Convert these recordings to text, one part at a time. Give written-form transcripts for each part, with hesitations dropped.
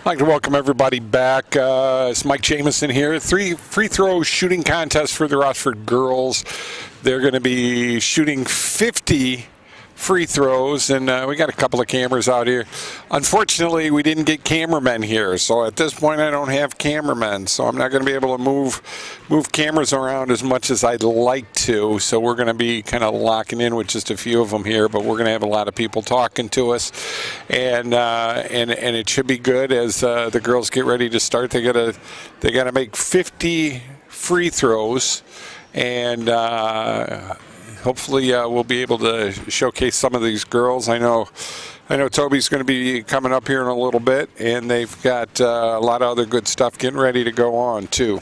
like to welcome everybody back. It's Mike Jamison here. 3 free throw shooting contest for the Rossford girls. They're going to be shooting 50 free throws, and we got a couple of cameras out here. Unfortunately, we didn't get cameramen here, so at this point I don't have cameramen, so I'm not going to be able to move cameras around as much as I'd like to. So we're going to be kind of locking in with just a few of them here, but we're going to have a lot of people talking to us, and it should be good as the girls get ready to start. They gotta make 50 free throws, and hopefully we'll be able to showcase some of these girls. I know Toby's going to be coming up here in a little bit, and they've got a lot of other good stuff getting ready to go on too.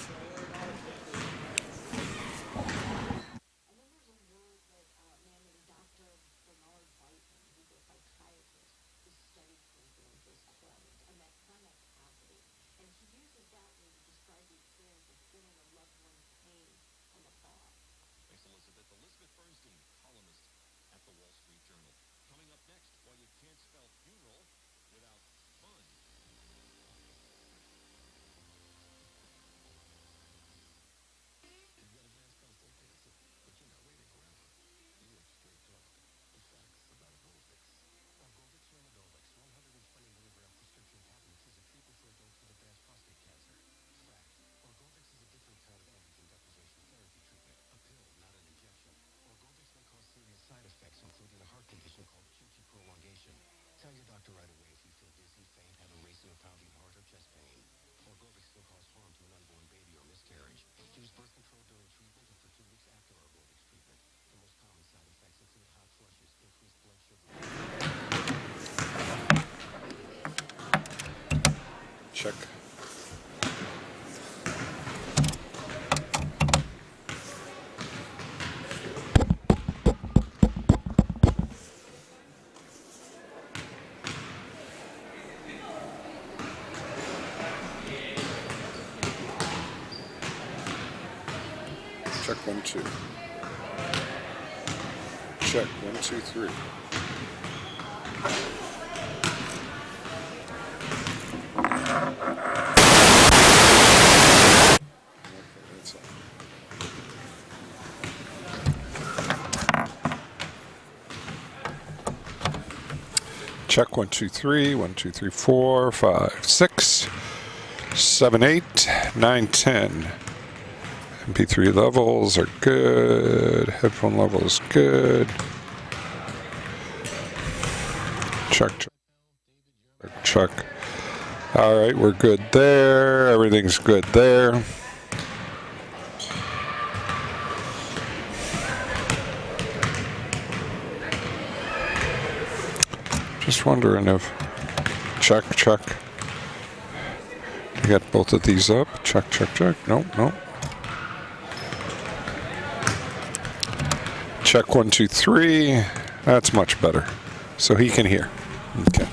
Check. Check 1, 2. Check 1, 2, 3. Check 1, 2, 3, 1, 2, 3, 4, 5, 6, 7, 8, 9, 10. MP3 levels are good. Headphone levels good. Check. All right, we're good there. Everything's good there. Just wondering if check. You got both of these up. Check. Nope. Check 1, 2, 3. That's much better. So he can hear. Okay.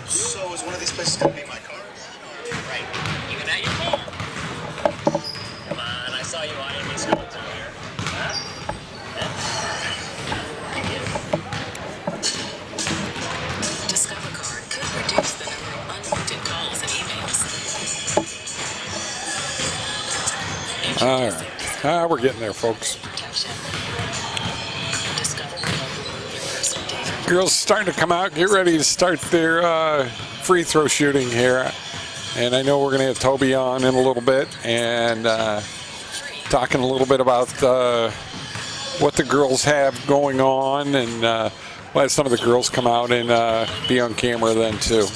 So is one of these places going to be my car? Right. Even at your car. Come on, I saw you eyeing me going through here. Huh? Discover Card could reduce the number of unwanted calls and emails. All right. We're getting there, folks. Girls starting to come out, get ready to start their free throw shooting here. And I know we're going to have Toby on in a little bit and talking a little bit about what the girls have going on. And we'll have some of the girls come out and be on camera then, too.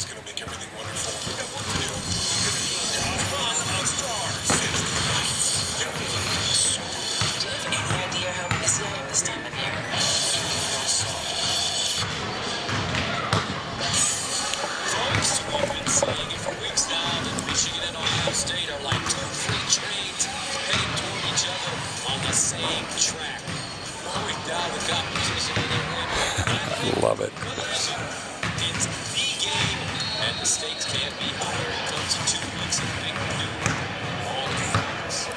I love it. It's the game, and the stakes can't be higher. It comes in 2 weeks of big new all things.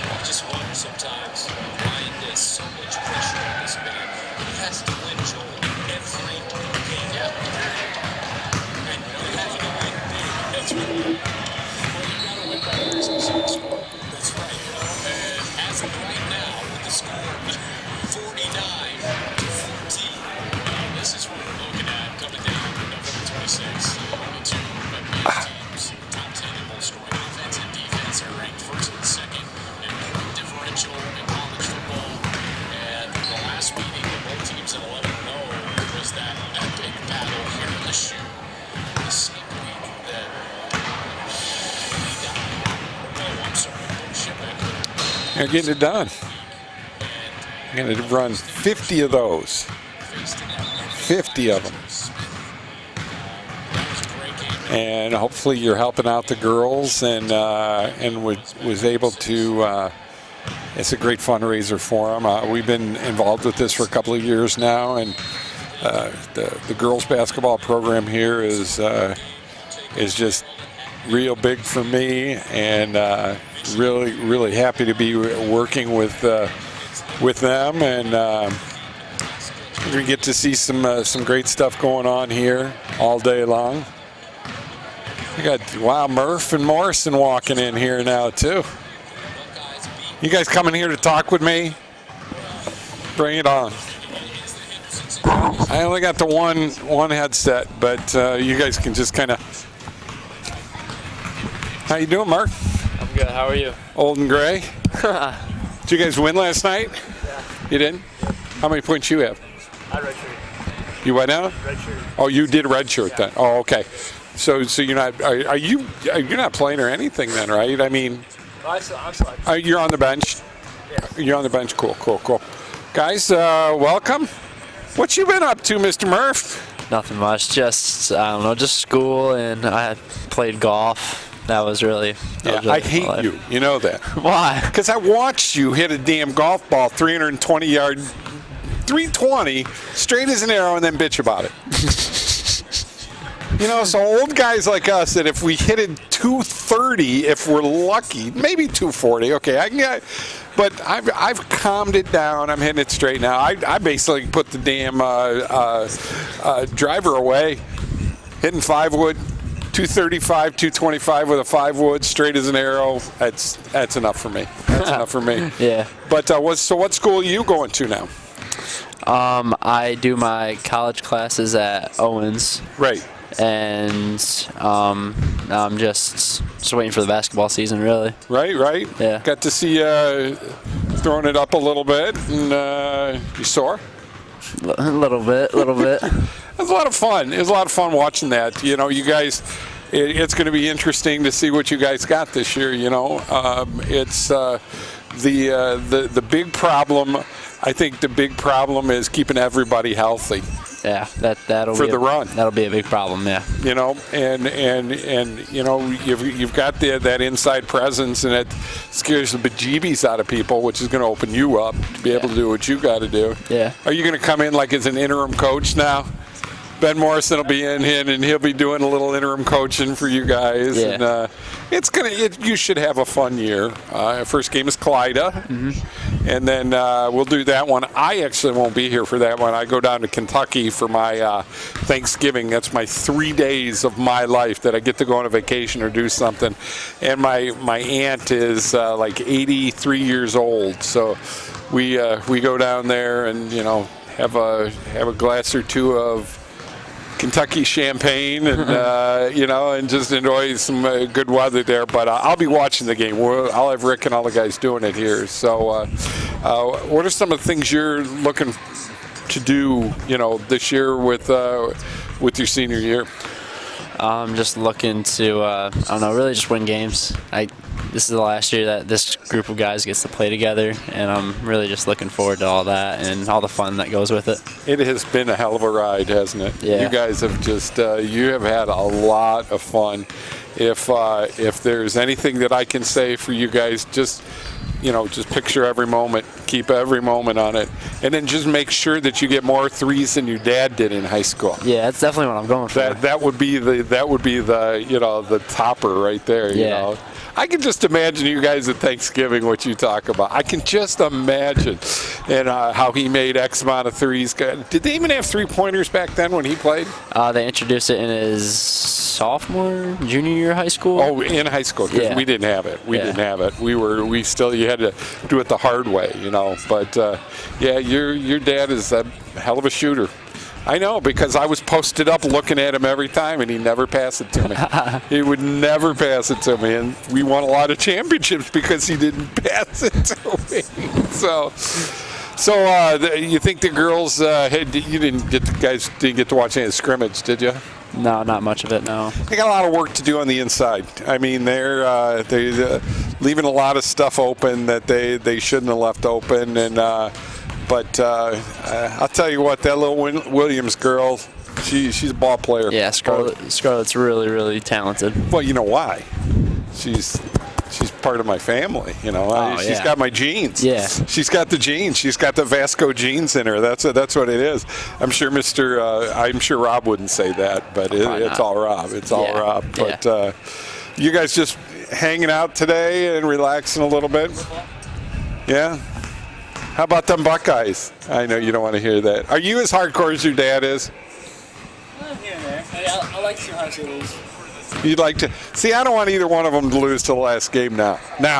I just wonder sometimes why there's so much pressure on this man. He has to win, Joel, every game. Yeah. And you have to win big. That's right. Well, you got to win by a specific score. That's right. And as of right now, with the score 49-14. This is what we're looking at coming down November 26th. The two teams, top 10 in both scoring offense and defense, are ranked first and second in point differential in college football. And the last meeting of both teams at 11-0 was that epic battle here in the shoe. The same week that we got, I'm sorry, They're getting it done. I'm going to run 50 of those. 50 of them. And hopefully you're helping out the girls and was able to, it's a great fundraiser for them. We've been involved with this for a couple of years now, and the girls basketball program here is just real big for me, and really happy to be working with them, and we're going to get to see some great stuff going on here all day long. We got, Murph and Morrison walking in here now, too. You guys coming here to talk with me? Bring it on. I only got the one headset, but you guys can just kind of... How you doing, Mark? I'm good. How are you? Old and gray. Did you guys win last night? Yeah. You didn't? How many points you have? I redshirt. You what now? Redshirt. Oh, you did redshirt then. Oh, okay. So you're not you're not playing or anything then, right? I mean, I'm still you're on the bench. Yeah. You're on the bench. Cool. Guys, welcome. What you been up to, Mr. Murph? Nothing much. Just just school, and I played golf. That was really. I hate you. You know that. Why? Because I watched you hit a damn golf ball 320-yard, 320 straight as an arrow, and then bitch about it. So old guys like us, that if we hit it 230, if we're lucky, maybe 240. Okay, I can get. But I've calmed it down. I'm hitting it straight now. I basically put the damn driver away, hitting 5-wood, 235, 225 with a 5-wood, straight as an arrow. That's enough for me. That's enough for me. Yeah. But what school are you going to now? I do my college classes at Owens. Right. And now I'm just waiting for the basketball season, really. Right. Yeah. Got to see throwing it up a little bit, and you sore? A little bit. It was a lot of fun. It was a lot of fun watching that. You guys, it's going to be interesting to see what you guys got this year. It's the big problem. I think the big problem is keeping everybody healthy. Yeah, that'll for be the run. That'll be a big problem. Yeah. And you've got that inside presence, and it scares the bejeebies out of people, which is going to open you up to be able to do what you got to do. Yeah. Are you going to come in like as an interim coach now? Ben Morrison will be in, and he'll be doing a little interim coaching for you guys. Yeah. And you should have a fun year. First game is Clyda, and then we'll do that one. I actually won't be here for that one. I go down to Kentucky for my Thanksgiving. That's my 3 days of my life that I get to go on a vacation or do something. And my aunt is like 83 years old, so we go down there and have a glass or two of Kentucky champagne and and just enjoy some good weather there. But I'll be watching the game. I'll have Rick and all the guys doing it here. So what are some of the things you're looking to do this year with your senior year? I'm just looking to, really just win games. This is the last year that this group of guys gets to play together, and I'm really just looking forward to all that and all the fun that goes with it. It has been a hell of a ride, hasn't it? Yeah. You guys have just, you have had a lot of fun. If there's anything that I can say for you guys, just picture every moment, keep every moment on it, and then just make sure that you get more threes than your dad did in high school. Yeah, that's definitely what I'm going for. That would be the topper right there. Yeah. I can just imagine you guys at Thanksgiving what you talk about. I can just imagine, and how he made X amount of threes. Did they even have 3-pointers back then when he played? They introduced it in his junior year of high school. Oh, in high school, because we didn't have it. We didn't have it. You had to do it the hard way, But your dad is a hell of a shooter. I know, because I was posted up looking at him every time, and he never passed it to me. He would never pass it to me, and we won a lot of championships because he didn't pass it to me. So you think the girls? Guys didn't get to watch any of the scrimmage, did you? No, not much of it. No. They got a lot of work to do on the inside. I mean, they're leaving a lot of stuff open that they shouldn't have left open, and. But I'll tell you what, that little Williams girl, she's a ball player. Yeah, Scarlett's really, really talented. Well, you know why? She's part of my family. She's got my genes. Yeah. She's got the genes. She's got the Vasco genes in her. That's what it is. I'm sure Rob wouldn't say that, but it's all Rob. It's all Rob. But you guys just hanging out today and relaxing a little bit? Yeah. How about them Buckeyes? I know you don't want to hear that. Are you as hardcore as your dad is? Here and there. I like to see how she lose. You'd like to see? I don't want either one of them to lose to the last game now.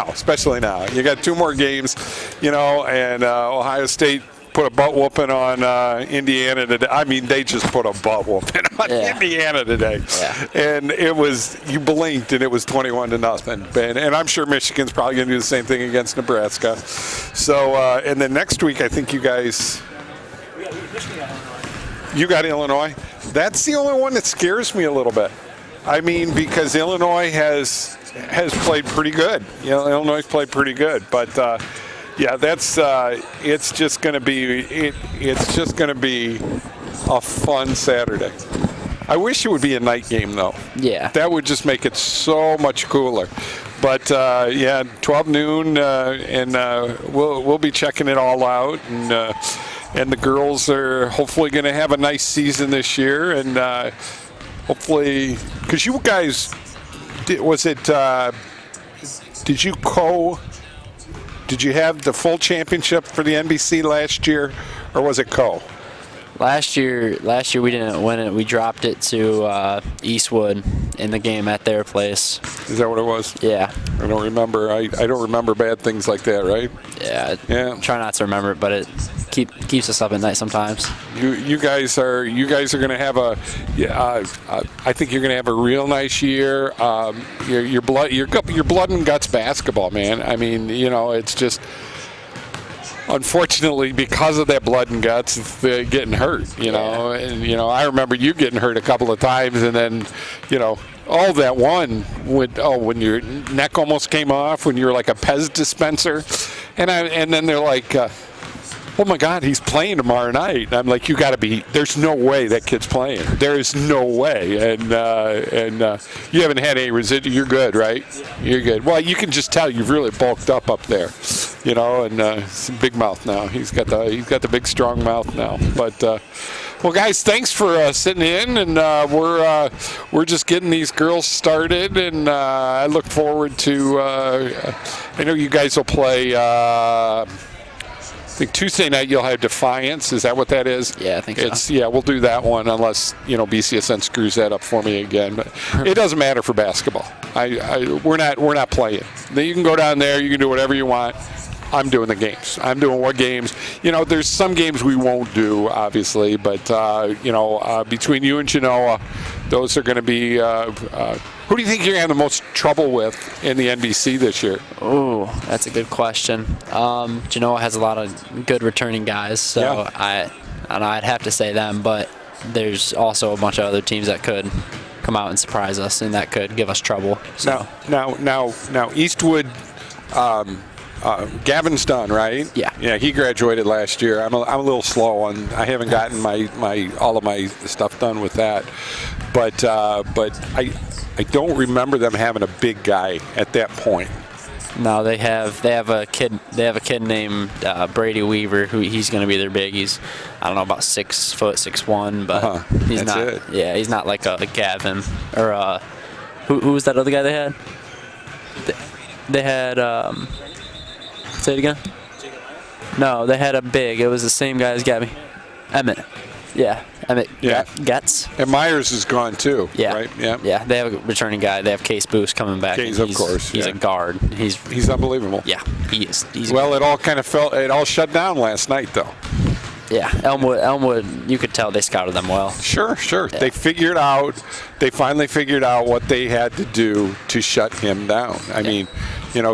Especially now. You got 2 more games, and Ohio State put a butt whooping on Indiana today. I mean, they just put a butt whooping on Indiana today. Yeah. And it was, you blinked and it was 21-0. And I'm sure Michigan's probably going to do the same thing against Nebraska. So, and then next week, I think you guys, you got Illinois. That's the only one that scares me a little bit. I mean, because Illinois has played pretty good. Illinois played pretty good, but that's it's just going to be a fun Saturday. I wish it would be a night game though. Yeah. That would just make it so much cooler. But 12 noon, and we'll be checking it all out, and the girls are hopefully going to have a nice season this year, and hopefully, because you guys, did you have the full championship for the NBC last year, or was it co? Last year we didn't win it. We dropped it to Eastwood in the game at their place. Is that what it was? Yeah. I don't remember. I don't remember bad things like that, right? Yeah. Try not to remember it, but it keeps us up at night sometimes. You guys are going to have I think you're going to have a real nice year. Your blood and guts basketball, man. I mean, it's just. Unfortunately, because of that blood and guts, it's getting hurt, and I remember you getting hurt a couple of times, and then, all that one when your neck almost came off, when you were like a Pez dispenser, and then they're like, oh my God, he's playing tomorrow night. And I'm like, there's no way that kid's playing. There is no way. And you haven't had any residual. You're good, right? You're good. Well, you can just tell you've really bulked up there, and it's a big mouth now. He's got the big strong mouth now. But Well, guys, thanks for sitting in, and we're just getting these girls started, and I look forward to. I know you guys will play. I think Tuesday night you'll have Defiance. Is that what that is? Yeah, I think so. Yeah, we'll do that one unless BCSN screws that up for me again. But it doesn't matter for basketball. We're not playing. You can go down there. You can do whatever you want. I'm doing the games. I'm doing what games. There's some games we won't do, obviously, but between you and Genoa, those are going to be. Who do you think you're going to have the most trouble with in the NBC this year? Oh, that's a good question. Genoa has a lot of good returning guys, so yeah. I'd have to say them, but there's also a bunch of other teams that could come out and surprise us, and that could give us trouble. So. Now, Eastwood. Gavin's done, right? Yeah. Yeah, he graduated last year. I'm a little slow on. I haven't gotten all of my stuff done with that, but I don't remember them having a big guy at that point. No, they have a kid. They have a kid named Brady Weaver, who he's going to be their big. He's I don't know about 6 foot, 6'1", but he's That's not. it. Yeah, he's not like a Gavin or who was that other guy they had? They had. Say it again. No, they had a big. It was the same guy as Gabby. Emmett. Yeah, Emmett. Yeah. Getz. And Myers is gone too. Yeah. Right. Yeah. Yeah. They have a returning guy. They have Case Boost coming back. Case, of course. He's a guard. He's unbelievable. Yeah, he is. Well, it all shut down last night though. Yeah, Elmwood. You could tell they scouted them well. Sure. Yeah. They finally figured out what they had to do to shut him down. I mean,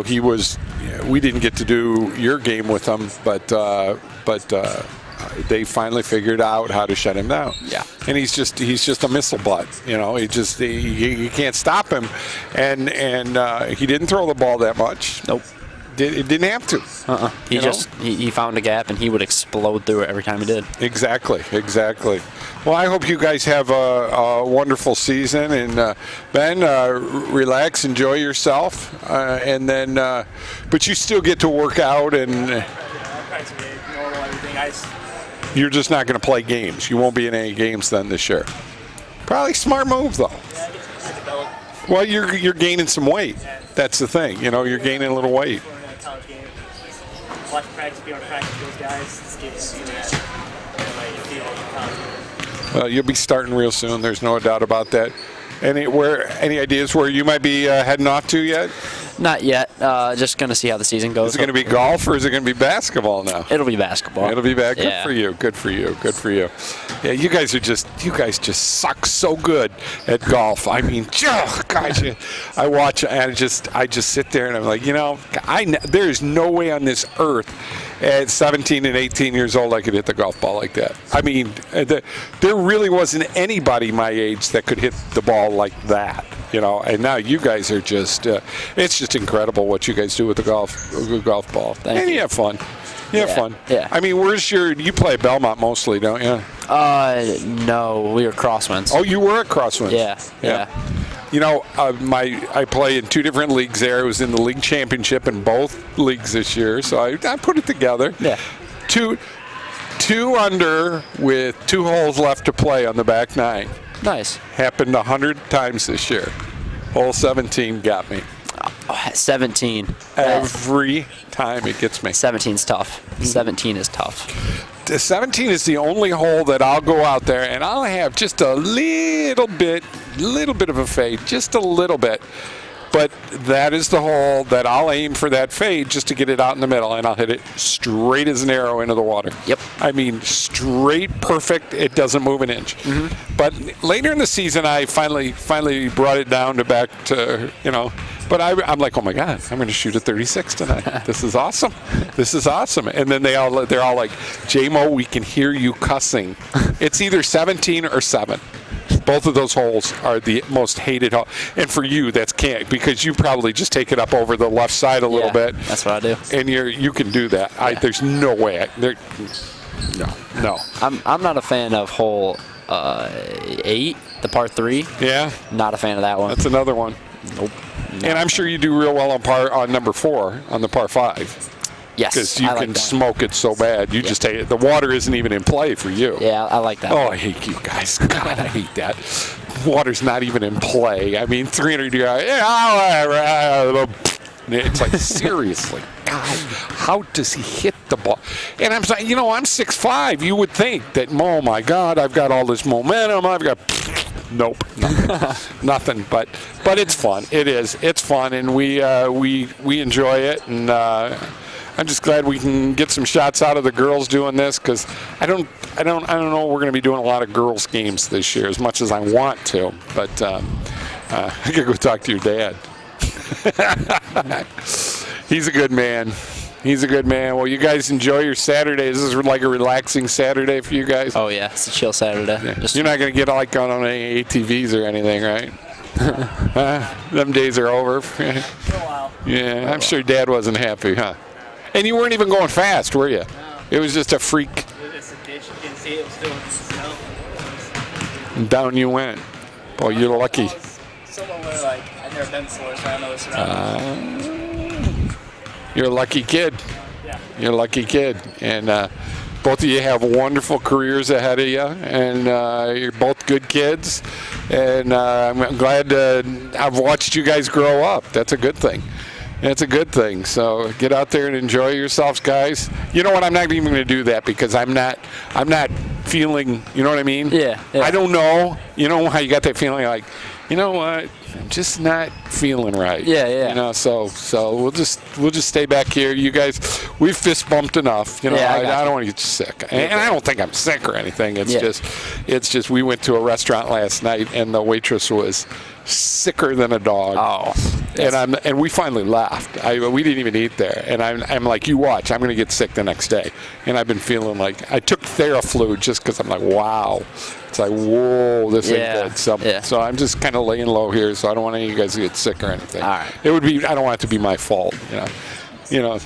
he was. We didn't get to do your game with him, but they finally figured out how to shut him down. Yeah. And he's just a missile butt. You can't stop him, and he didn't throw the ball that much. Nope. It didn't have to. He found a gap and he would explode through it every time he did. Exactly. Well, I hope you guys have a wonderful season, and Ben, relax, enjoy yourself, and then, but you still get to work out, and you're just not going to play games. You won't be in any games then this year. Probably smart move though. Well, you're gaining some weight. That's the thing. You're gaining a little weight. Watch practice, be able to practice those guys. Just get that. Well, you'll be starting real soon. There's no doubt about that. Any ideas where you might be heading off to yet? Not yet. Just going to see how the season goes. Is it going to be golf or is it going to be basketball now? It'll be basketball. It'll be back. Yeah. Good for you. Yeah, you guys just suck so good at golf. I mean, gosh, I watch and I just sit there and I'm like, there is no way on this earth at 17 and 18 years old I could hit the golf ball like that. I mean, there really wasn't anybody my age that could hit the ball like that. And now you guys are just, it's just incredible what you guys do with the golf ball. Thank you. You have fun. Fun. Yeah. I mean, you play at Belmont mostly, don't you? No, we were crosswinds. Oh, you were at Crosswinds. Yeah. I play in 2 different leagues there. I was in the league championship in both leagues this year, so I put it together. Yeah. Two under with 2 holes left to play on the back 9. Nice. Happened 100 times this year. Hole 17 got me. 17. Every time it gets me. 17's tough. 17 is tough. The 17 is the only hole that I'll go out there and I'll have just a little bit of a fade, just a little bit. But that is the hole that I'll aim for that fade just to get it out in the middle, and I'll hit it straight as an arrow into the water. Yep. I mean, straight, perfect. It doesn't move an inch. Mm-hmm. But later in the season, I finally brought it down to back to, But I'm like, oh my God, I'm going to shoot a 36 tonight. This is awesome. And then they're all like, J-Mo, we can hear you cussing. It's either 17 or 7. Both of those holes are the most hated hole. And for you, that's can't, because you probably just take it up over the left side a little bit. That's what I do. And you can do that. Yeah. There's no way. No. I'm not a fan of hole 8, the par 3. Yeah. Not a fan of that one. That's another one. Nope. And I'm sure you do real well on number 4, on the par 5. Yes, Because you I like can that. smoke it so bad. You just take it. The water isn't even in play for you. Yeah, I like that. Oh, I hate you guys. God, I hate that. Water's not even in play. I mean, 300 yards. Yeah, it's like, seriously. God, how does he hit the ball? And I'm saying, I'm 6'5". You would think that, oh, my God, I've got all this momentum. I've got... Nope, nothing. But it's fun. It is. It's fun, and we enjoy it. And I'm just glad we can get some shots out of the girls doing this, because I don't know we're going to be doing a lot of girls games this year as much as I want to. But I gotta go talk to your dad. He's a good man. He's a good man. Well, you guys enjoy your Saturday. This is like a relaxing Saturday for you guys. Oh yeah, it's a chill Saturday. Yeah. Just You're not going to get like on any ATVs or anything, right? Them days are over. For a while. Yeah, I'm sure Dad wasn't happy, huh? And you weren't even going fast, were you? No. It was just a freak. It's a ditch. You can see it was still in the snow. And down you went. Boy, you're lucky. Somewhere where, like, I've never been before, so I don't know what's around. You're a lucky kid. Yeah. You're a lucky kid. And both of you have wonderful careers ahead of you. And you're both good kids. And I'm glad I've watched you guys grow up. That's a good thing. It's a good thing. So get out there and enjoy yourselves, guys. You know what? I'm not even going to do that because I'm not feeling, you know what I mean? Yeah. I don't know. You know how you got that feeling like, you know what? I'm just not feeling right. Yeah. So we'll just stay back here. You guys, we've fist bumped enough. I don't want to get you sick, and I don't think I'm sick or anything. It's just we went to a restaurant last night, and the waitress was sicker than a dog. Oh. And we finally left. We didn't even eat there, and I'm like, you watch, I'm gonna get sick the next day. And I've been feeling like I took Theraflu just because I'm like, wow. It's like, whoa, this ain't good. So I'm just kind of laying low here, so I don't want any of you guys to get sick or anything. All right. I don't want it to be my fault, get on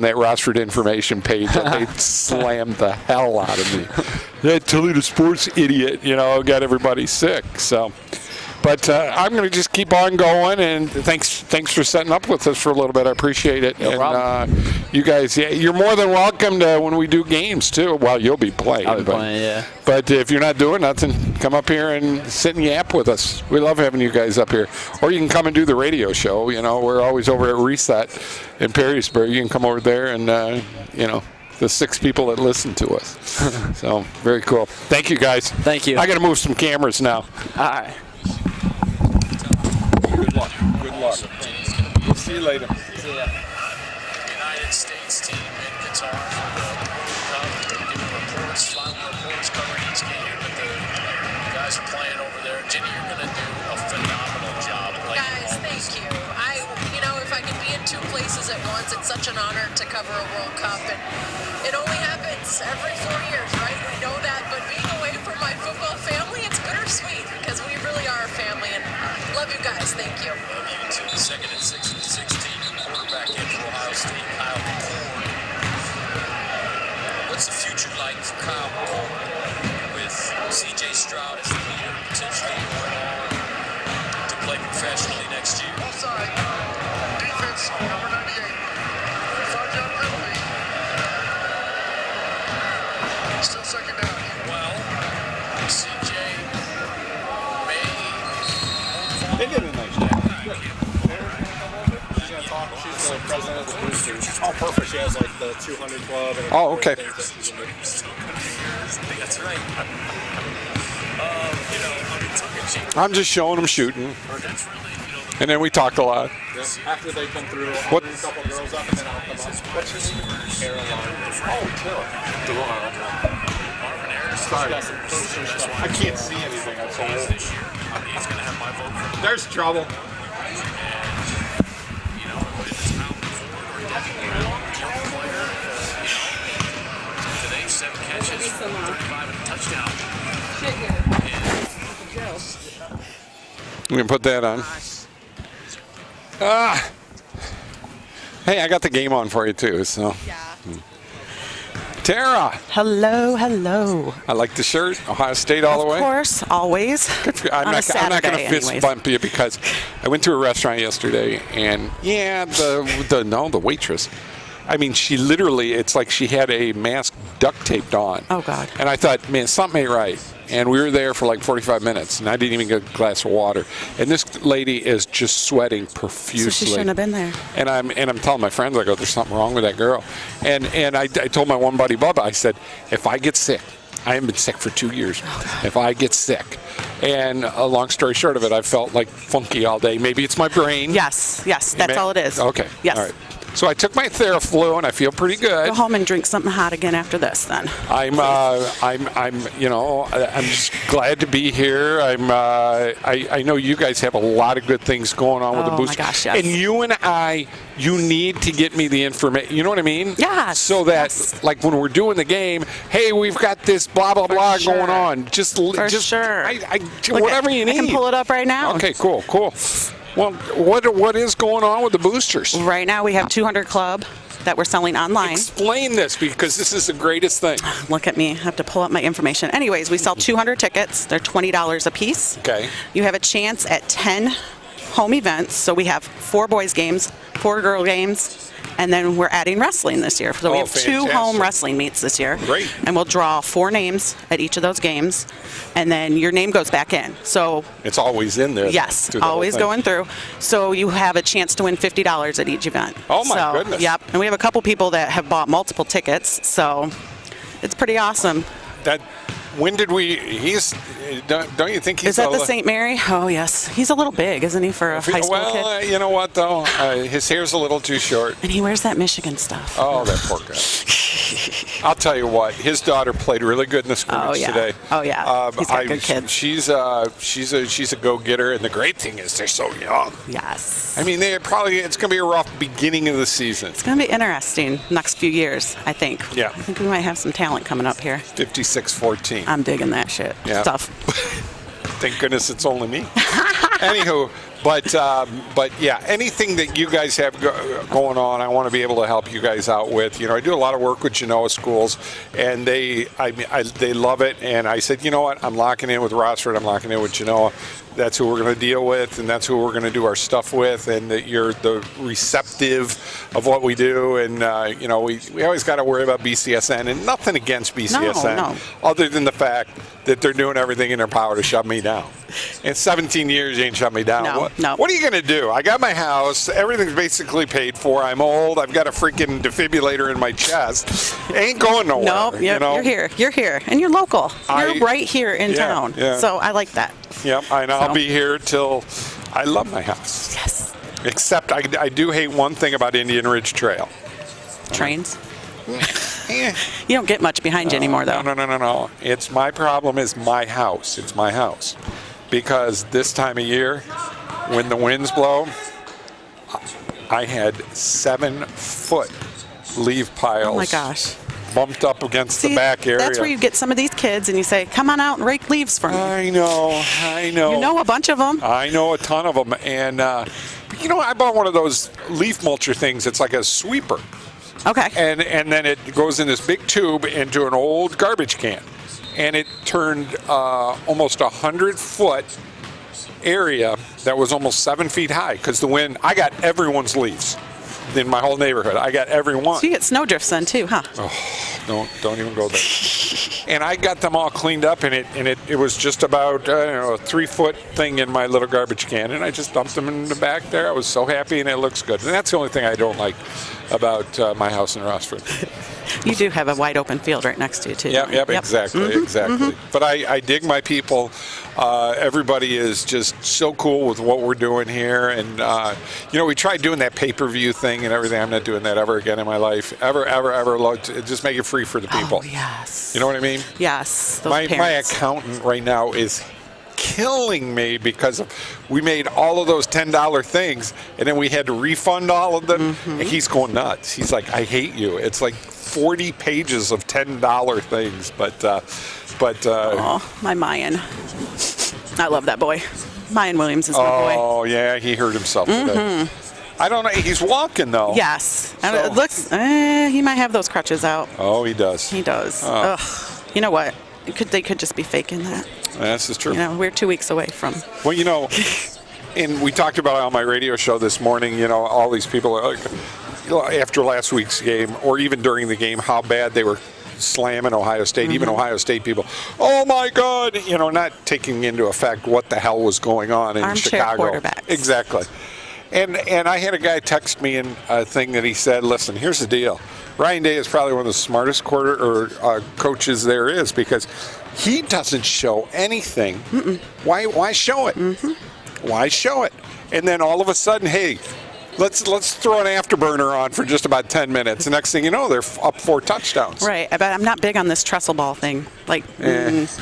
that Rossford information page. They slammed the hell out of me. That Toledo sports idiot, got everybody sick. So. But I'm going to just keep on going, and thanks for setting up with us for a little bit. I appreciate it. No problem. You guys, you're more than welcome to when we do games too. Well, you'll be playing. I'll be playing, yeah. But if you're not doing nothing, come up here and sit and yap with us. We love having you guys up here. Or you can come and do the radio show. We're always over at Reset in Perrysburg. You can come over there and the 6 people that listen to us. So very cool. Thank you, guys. Thank you. I got to move some cameras now. All right. Good luck. We'll see you later. United States team in Qatar for the World Cup. They're giving reports, final reports covering each game, but the guys are playing over there. Jenny, you're going to do a phenomenal job. Guys, thank you. If I can be in 2 places at once, it's such an honor to cover a World Cup, and it only happens every 4 years, right? We know that, but being away from my football family, it's bittersweet because we really are a family, and love you guys. Thank you. Love you too. 2nd and 6 and 16. Quarterback in for Ohio State, Kyle McCord. What's the future like for Kyle McCord with C.J. Stroud as the leader, potentially going on to play professionally next year? Offside. Defense, number 98. 5-yard penalty. Still 2nd down. Well, C.J. may They did a nice job. She's going to talk. She's the president of the Boosters. Oh, perfect. She has like the 200 club. And Oh, okay. That's right. I'm just showing them shooting. And then we talked a lot. After they come through, I'll What? bring a couple girls up and then I'll come up. What's your name? Caroline. Oh, Sorry. I can't see anything. I'm so old. There's trouble. Today, 7 catches, 35 and a touchdown. We can put that on. Hey, I got the game on for you too. So, Tara, Hello. I like the shirt. Ohio State all the way. Of course, always. I'm On a not going to Saturday, fist anyways. bump you because I went to a restaurant yesterday and the waitress. I mean, she literally, it's like she had a mask duct taped on. Oh, God. And I thought, man, something ain't right. And we were there for like 45 minutes, and I didn't even get a glass of water. And this lady is just sweating profusely. So she shouldn't have been there. And I'm telling my friends, I go, there's something wrong with that girl. And I told my one buddy, Bubba, I said, if I get sick, I haven't been sick for 2 years. If I get sick, and a long story short of it, I felt like funky all day. Maybe it's my brain. Yes, that's all it is. Okay. Yes. All right. So I took my Theraflu, and I feel pretty good. Go home and drink something hot again after this, then. I'm just glad to be here. I know you guys have a lot of good things going on with the booster. Oh, my gosh, yes. And you need to get me the information. You know what I mean? Yeah. So that, like, when we're doing the game, hey, we've got this blah, blah, blah sure. going on. Just sure. Whatever you need. I can pull it up right now. Okay, cool. Well, what is going on with the boosters? Right now we have 200 Club that we're selling online. Explain this, because this is the greatest thing. Look at me. I have to pull up my information. Anyways, we sell 200 tickets. They're $20 a piece. Okay. You have a chance at 10 home events. So we have 4 boys games, 4 girl games, and then we're adding wrestling this year. So we have 2 fantastic. home wrestling meets this year. Great. And we'll draw 4 names at each of those games, and then your name goes back in. So It's always in there. yes, through the whole always thing. going through. So you have a chance to win $50 at each event. Oh, my goodness. Yep. And we have a couple people that have bought multiple tickets, so it's pretty awesome. When did we? Don't you think he's? Is that the St. Mary? Oh yes, he's a little big, isn't he, for a high school Well, kid? you know what though? His hair's a little too short. And he wears that Michigan stuff. Oh, that poor guy. I'll tell you what. His daughter played really good in the scrimmage today. Oh yeah. He's got good kids. She's a go-getter, and the great thing is they're so young. Yes. I mean, it's going to be a rough beginning of the season. It's going to be interesting next few years, I think. Yeah. I think we might have some talent coming up here. 56-14. I'm digging that shit. Yeah. Stuff. Thank goodness it's only me. Anywho, but yeah, anything that you guys have going on, I want to be able to help you guys out with. You know, I do a lot of work with Genoa schools, and they love it. And I said, you know what? I'm locking in with Rossford. I'm locking in with Genoa. That's who we're going to deal with, and that's who we're going to do our stuff with. And that you're the receptive of what we do. And you know, we always got to worry about BCSN, and nothing against BCSN, No. other than the fact that they're doing everything in their power to shut me down. In 17 years, you ain't shut me down. No. What are you going to do? I got my house. Everything's basically paid for. I'm old. I've got a freaking defibrillator in my chest. Ain't going nowhere. No, you know? you're here. You're here. And you're local. You're right here in town. Yeah. So I like that. Yep, and I'll be here till I love my house. Yes. Except I do hate one thing about Indian Ridge Trail. Trains. You don't get much behind you anymore, though. No. It's my problem is my house. It's my house. Because this time of year, when the winds blow, I had 7-foot leaf piles. Oh my gosh. Bumped up against the back area. That's where you get some of these kids and you say, come on out and rake leaves for me. I know. You know a bunch of them. I know a ton of them. And, you know, I bought one of those leaf mulcher things. It's like a sweeper. Okay. And then it goes in this big tube into an old garbage can. And it turned almost 100-foot area that was almost 7 feet high because the wind. I got everyone's leaves in my whole neighborhood. I got everyone. So you get snowdrifts then too, huh? Oh, don't even go there. And I got them all cleaned up, and it was just about a 3-foot thing in my little garbage can, and I just dumped them in the back there. I was so happy, and it looks good. And that's the only thing I don't like about my house in Rossford. You do have a wide open field right next to you too. Yep, exactly. But I dig my people. Everybody is just so cool with what we're doing here, and you know, we tried doing that pay-per-view thing and everything. I'm not doing that ever again in my life. Ever. Just make it free for the people. Oh, yes. You know what I mean? Yes. Those My parents. accountant right now is killing me because we made all of those $10 things, and then we had to refund all of them. And he's going nuts. He's like, I hate you. It's like 40 pages of $10 things, but Oh, my Mayan. I love that boy. Mayan Williams is my boy. Oh yeah, he hurt himself today. I don't know. He's walking though. Yes. And So- it looks, he might have those crutches out. Oh, he does. He does. Oh. Ugh. You know what? They could just be faking that. This is true. You know, we're 2 weeks away from. Well, you know, and we talked about it on my radio show this morning. You know, all these people are like, after last week's game, or even during the game, how bad they were slamming Ohio State. Even Ohio State people, oh my God, not taking into effect what the hell was going on in Armchair Chicago. quarterbacks. Exactly. And I had a guy text me in a thing that he said, listen, here's the deal. Ryan Day is probably one of the smartest coaches there is, because he doesn't show anything. Why show it? Why show it? And then all of a sudden, hey, let's throw an afterburner on for just about 10 minutes. The next thing you know, they're up 4 touchdowns. Right, but I'm not big on this trestle ball thing. Like,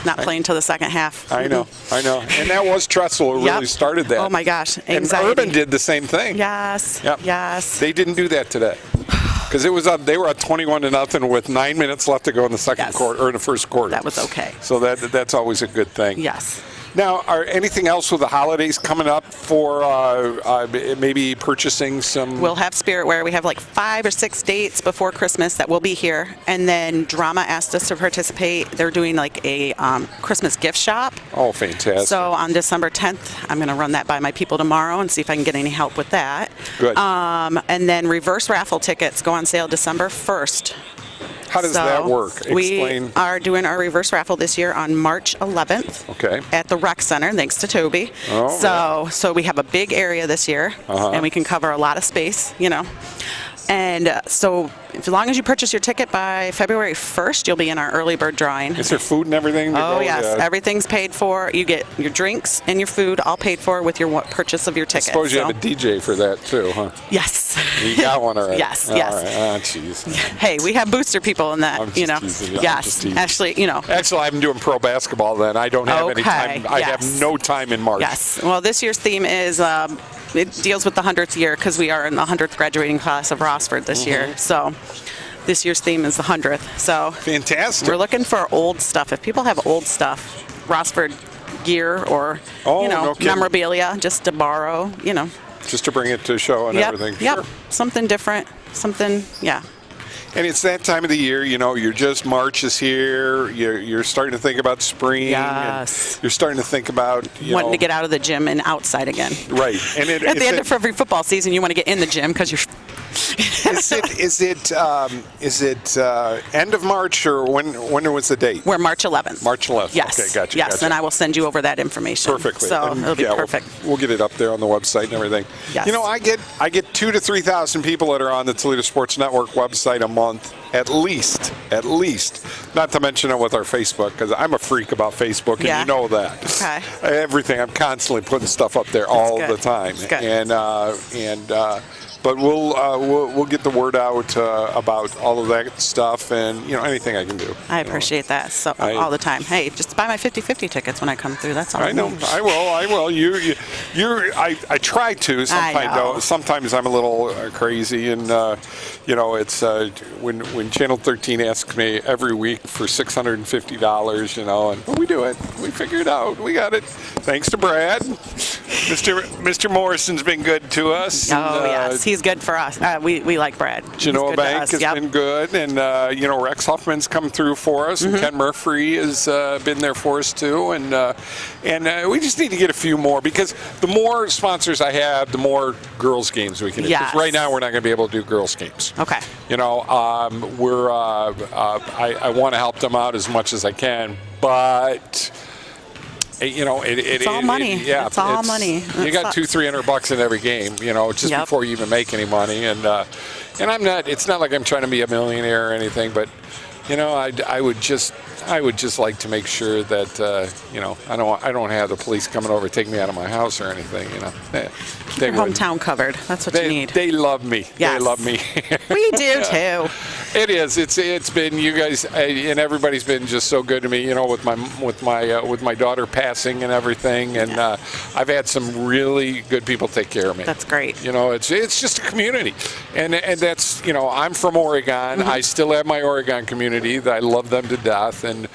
not playing till the second half. I know. And that was Tressel who really started that. Oh my gosh, And anxiety. Urban did the same thing. Yes. Yep. Yes. They didn't do that today. Because it was up, they were at 21-0 with 9 minutes left to go in the second quarter, or in the first quarter. That was okay. So that's always a good thing. Yes. Now, are anything else with the holidays coming up for maybe purchasing some? We'll have Spirit Wear. We have like 5 or 6 dates before Christmas that will be here. And then Drama asked us to participate. They're doing like a Christmas gift shop. Oh, fantastic. So on December 10th, I'm going to run that by my people tomorrow and see if I can get any help with that. Good. And then reverse raffle tickets go on sale December 1st. How does that work? Explain. We are doing our reverse raffle this year on March 11th. Okay. At the Rec Center, thanks to Toby. Oh, so we have a big area this year, and we can cover a lot of space, And so as long as you purchase your ticket by February 1st, you'll be in our early bird drawing. Is there food and everything? Oh, yes. Everything's paid for. You get your drinks and your food all paid for with your purchase of your ticket. I suppose you have a DJ for that, too, huh? Yes. You got one already? Yes, All yes. right. Oh, jeez. Hey, we have booster people in that, I'm just teasing you. I'm Yes. just teasing. Actually, Actually, I'm doing pro basketball then. I don't have any time. I have no time in March. Yes. Well, this year's theme is it deals with the 100th year because we are in the 100th graduating class of Rossford this year. So this year's theme is the 100th. So fantastic. We're looking for old stuff. If people have old stuff, Rossford gear or no kidding. memorabilia, just to borrow, Just to bring it to show and everything. Yep. Sure. Something different. Something. Yeah. And it's that time of the year, you're just March is here. You're starting to think about spring. Yes. And you're starting to think about wanting to get out of the gym and outside again. Right. And at the end of every football season, you want to get in the gym because you're. Is it end of March, or when was the date? We're March 11th. March 11th. Yes. Okay, gotcha. Yes, gotcha. and I will send you over that information. Perfectly. So And, it'll be yeah, perfect. We'll get it up there on the website and everything. Yes. I get 2,000 to 3,000 people that are on the Toledo Sports Network website a month, at least. Not to mention it with our Facebook, because I'm a freak about Facebook, and you know that. Okay. Everything. I'm constantly putting stuff up there all the time. That's good. But we'll get the word out about all of that stuff, and anything I can do. I appreciate that all the time. Hey, just buy my 50/50 tickets when I come through. That's all. I know. I will. I try to. Sometimes I'm a little crazy, and it's when Channel 13 asks me every week for $650, and we do it. We figure it out. We got it. Thanks to Brad. Mr. Morrison's been good to us. Oh, yes. He's good for us. We like Brad. Genoa Bank has been good, and Rex Huffman's come through for us, and Ken Murphy has been there for us too, and we just need to get a few more, because the more sponsors I have, the more girls games we can do. Yes. 'Cause right now we're not going to be able to do girls games. Okay. I want to help them out as much as I can, but. It's all money. It's all money. You got $200-300 in every game, just before you even make any money. And I'm not. It's not like I'm trying to be a millionaire or anything, but I would just like to make sure that I don't have the police coming over taking me out of my house or anything. Keep your hometown covered. That's what you need. They love me. Yes. They love me. We do too. It is. It's been you guys and everybody's been just so good to me. With my daughter passing and everything, and I've had some really good people take care of me. That's great. It's just a community, and that's I'm from Oregon. I still have my Oregon community that I love them to death, and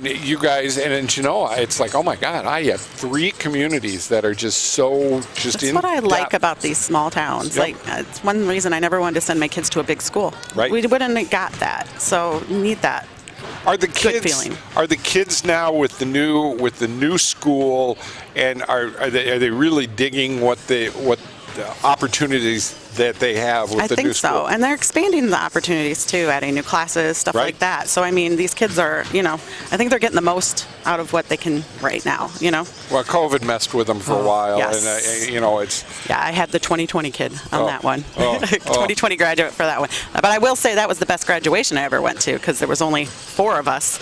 you guys and it's like, oh my God, I have 3 communities that are just That's in what I like depth. about these small towns. Yep. Like, it's one reason I never wanted to send my kids to a big school. Right. We wouldn't have got that. So you need that. Are the Good kids feeling. Are the kids now with the new school, and are they really digging what opportunities that they have with I the think new school. so. And they're expanding the opportunities too, adding new classes, stuff Right. like that. So, I mean, these kids are, I think they're getting the most out of what they can right now, Well, COVID messed with them for a while, yes. and it's Yeah, I had the 2020 kid on that one. oh. 2020 graduate for that one. But I will say that was the best graduation I ever went to because there was only 4 of us.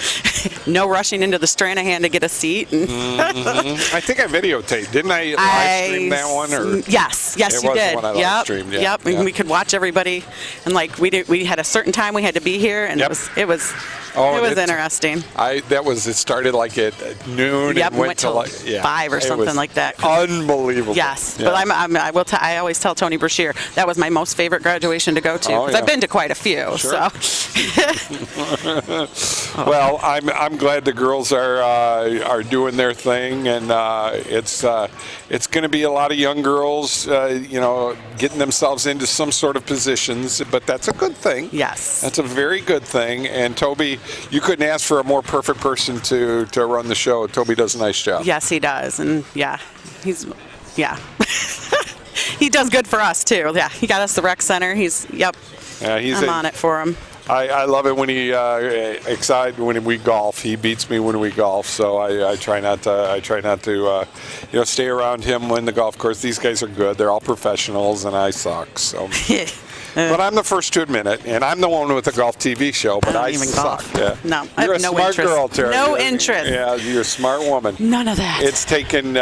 No rushing into the Stranahan to get a seat. And I think I videotaped, didn't I? Live stream that one, or yes, It you was the did. one I live Yep, streamed, yeah, yep. And yeah. we could watch everybody, and like we had a certain time we had to be here, and Yep. it was interesting. It started like at noon Yep, and went to till like 5 or it something was like that. Unbelievable. Yes, Yeah. but I always tell Tony Brashear that was my most favorite graduation to go to Oh, because yeah. I've been to quite a few. Sure. So Well, I'm glad the girls are doing their thing, and it's going to be a lot of young girls, getting themselves into some sort of positions, but that's a good thing. yes, That's a very good thing. And Toby, you couldn't ask for a more perfect person to run the show. Toby does a nice job. yes, he does, and he does good for us too. Yeah, he got us the rec center. Yeah, I'm on it for him. I love it when he excited when we golf. He beats me when we golf, so I try not to stay around him when the golf course. These guys are good. They're all professionals, and I suck. So, but I'm the first to admit it, and I'm the one with the golf TV show. But I I don't even suck. golf. Yeah. No, I You're have a no smart interest. girl, Terry. No interest. Yeah, you're a smart woman. None of that. It's taken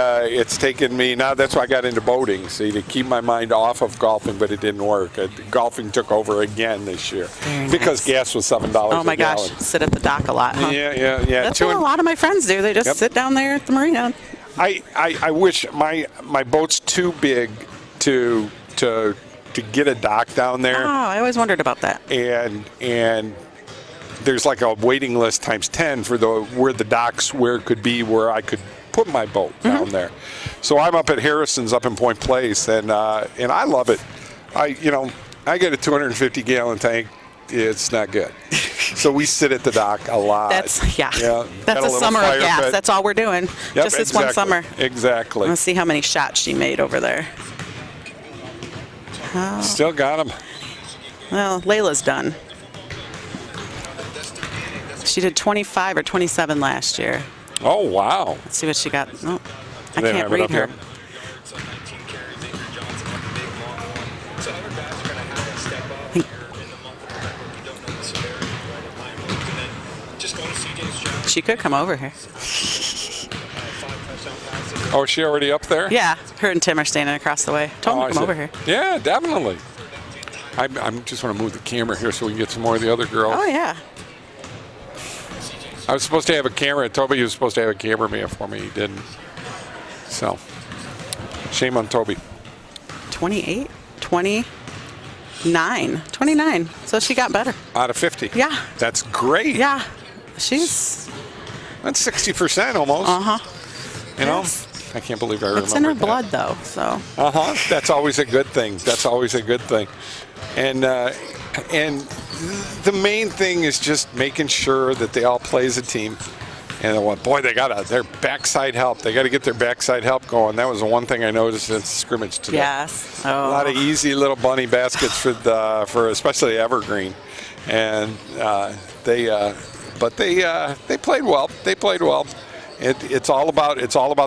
me now. That's why I got into boating. See, to keep my mind off of golfing, but it didn't work. Golfing took over again this year because gas was $7 Oh my a gallon. gosh, sit at the dock a lot, huh? Yeah. That's what a lot of my friends do. They just Yep. sit down there at the marina. I wish my boat's too big to get a dock down there, Oh, I always wondered about that. and there's like a waiting list times 10 for where the docks where it could be where I could put my boat down there. So I'm up at Harrison's up in Point Place, and I love it. I get a 250 gallon tank. It's not good. So we sit at the dock a lot. That's Got That's a little summer of fire gas. pit. That's all we're doing. Yep, Just this one summer. Exactly. Let's see how many shots she made over there. Still got them. Well, Layla's done. She did 25 or 27 last year. Oh, wow. Let's see what she got. Oh, I They can't have it read up her. here. So 19 carries, Avery Johnson, like the big long one. So other guys are going to have to step up here in the month of November. We don't know the severity right of Lyme Roads. And then just going to CJ's job. She could come over here. 5 touchdown passes. Oh, is she already up there? Yeah, her and Tim are standing across the way. Told Oh, them I to come see. over here. Yeah, definitely. I just want to move the camera here so we can get some more of the other girls. Oh, yeah. I was supposed to have a camera. Toby was supposed to have a cameraman for me. He didn't. So, shame on Toby. 28? 29. 29. So she got better. Out of 50. Yeah. That's great. Yeah. She's, That's 60% almost. uh-huh. You know? Yes. I can't believe I remember It's in her blood, though, so. Uh-huh. That's always a good thing. That's always a good thing. And the main thing is just making sure that they all play as a team. And boy, they got their backside help. They got to get their backside help going. That was the one thing I noticed in the scrimmage today. Yes. A lot of easy little bunny baskets for especially Evergreen, and they played well. They played well. It's all about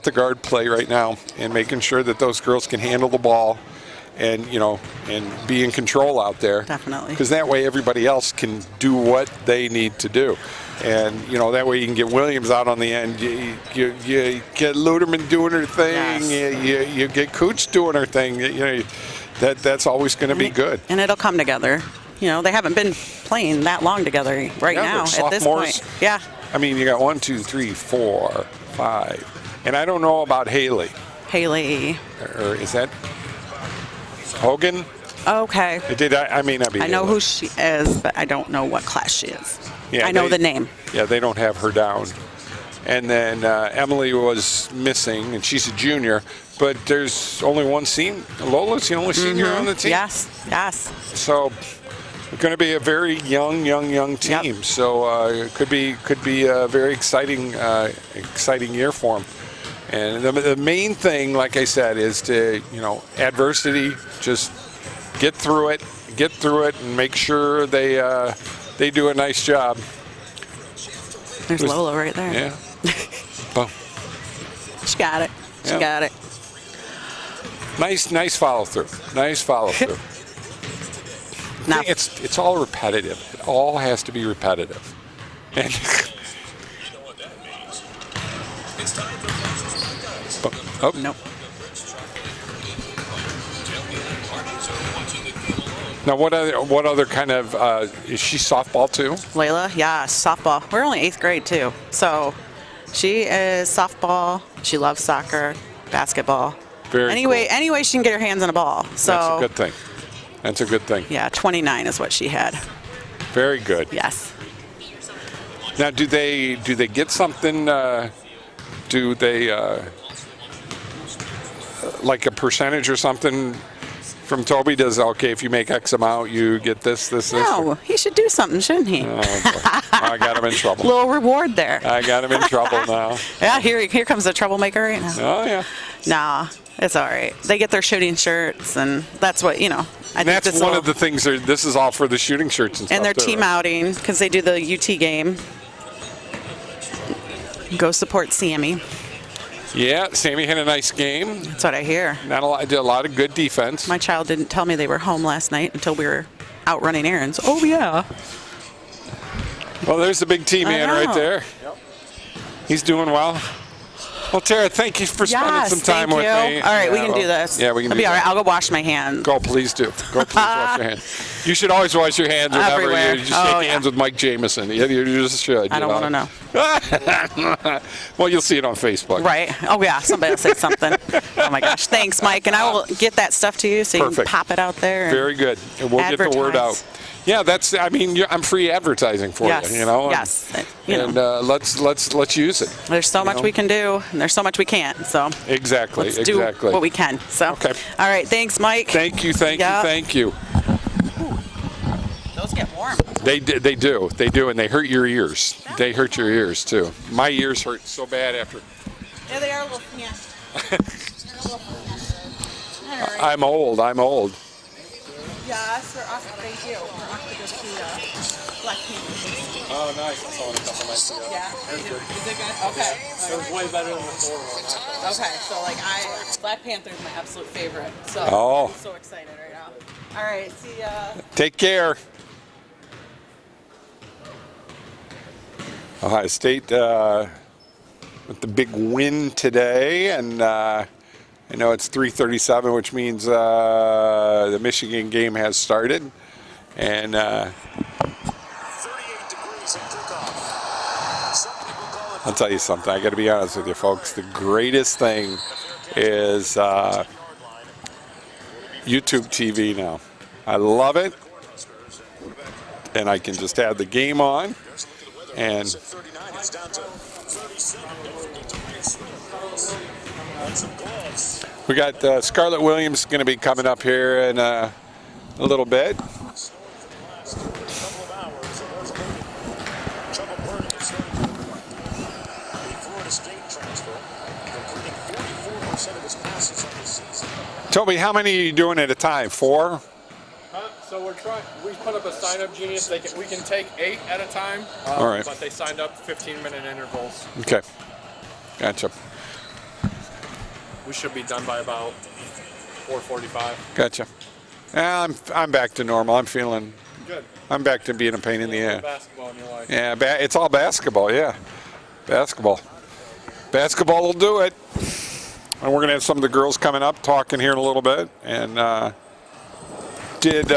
the guard play right now and making sure that those girls can handle the ball, and be in control out there. Definitely. Because that way everybody else can do what they need to do. And that way you can get Williams out on the end. You get Luderman doing her thing. Yes. You get Cooch doing her thing. That's always going to be good. And it'll come together. They haven't been playing that long together right Yeah, now they're at this sophomores. point. Yeah. I mean, you got 1, 2, 3, 4, 5, and I don't know about Haley. Haley. Or is that Hogan? Okay. I may not be. I know Haley. who she is, but I don't know what class she is. Yeah, I know they- the name. Yeah, they don't have her down. And then Emily was missing, and she's a junior. But there's only one senior. Lola's the only senior on the team. Yes. Yes. So it's going to be a very young team. Yep. So it could be a very exciting year for them. And the main thing, like I said, is to, adversity, just get through it, and make sure they do a nice job. There's Lola right there. Yeah. Boom. She got it. She Yeah. got it. Nice follow through. Nice follow through. Now, It's all repetitive. It all has to be repetitive. And oh, nope. now what other kind of is she softball too? Layla, yeah, softball. We're only 8th grade too, so she is softball. She loves soccer, basketball. Very Any way she can get her hands on a ball. So That's a good thing. That's a good thing. yeah, 29 is what she had. Very good. Yes. Now, do they get something? Do they like a percentage or something from Toby? Does okay if you make X amount, you get this? No, he should do something, shouldn't he? Oh, boy. I got him in trouble. Little reward there. I got him in trouble now. Yeah, here comes the troublemaker right now. Oh yeah. Nah, it's all right. They get their shooting shirts, and that's what I think That's this one will- of the things. This is all for the shooting shirts and stuff. and their too, team right? outing because they do the UT game. Go support Sammy. Yeah, Sammy had a nice game. That's what I hear. Not a lot. Did a lot of good defense. My child didn't tell me they were home last night until we were out running errands. Oh yeah. Well, there's the big T man right know. there. He's doing well. Well, Tara, thank you for spending some time thank with you. me. All right, we Yeah, can do well, this. Yeah, we can I'll do be all that. right. I'll go wash my hands. Go, please do. Go, please wash your hands. You should always wash your hands whenever Everywhere. you just Oh, shake yeah. hands with Mike Jameson. You just should. I don't want to know. Well, you'll see it on Facebook. Right. Oh yeah. Somebody will say something. Oh my gosh. Thanks, Mike. And I will get that stuff to you so you Perfect. can pop it out there. and Very good. And we'll get the word advertise. out. Yeah, I'm free advertising for Yes. you. Yes. And let's use it. There's so much we can do, and there's so much we can't. So Exactly. let's exactly. do what we can. So. Okay. All right. Thanks, Mike. Thank you. Yeah. Thank you. Those get warm. They do, and they hurt your ears. They hurt your ears too. My ears hurt so bad after. Yeah, they are a little. Yeah. All right. I'm old. Yes, we're off. Thank you. We're off to go see Black Panther. Oh, nice. I saw it a couple nights ago. Yeah. Is it good? Okay. It was way better than the Thor one. Okay. So Black Panther is my absolute favorite. So Oh. I'm so excited right now. All right. See ya. Take care. Ohio State with the big win today, and I know it's 3:37, which means the Michigan game has started, and 38 degrees at kickoff. Some people call it I'll tell you something. I got to be honest with you, folks. The greatest thing is YouTube TV now. I love it, and I can just have the game on, and 39. It's down to 37. Don't forget to race. And some gloves. we got Scarlett Williams going to be coming up here in a little bit. Couple of hours. It was maybe trouble burning his the Florida State transfer, completing 44% of his passes on the season. Toby, how many are you doing at a time? 4? So we put up a sign-up genius. We can take 8 at a time. All right. But they signed up 15-minute intervals. Okay. Gotcha. We should be done by about 4:45. Gotcha. Yeah, I'm back to normal. Good. I'm back to being a pain in the ass. Basketball in your life. Yeah, it's all basketball. Yeah, basketball. Basketball will do it. And we're gonna have some of the girls coming up talking here in a little bit. And did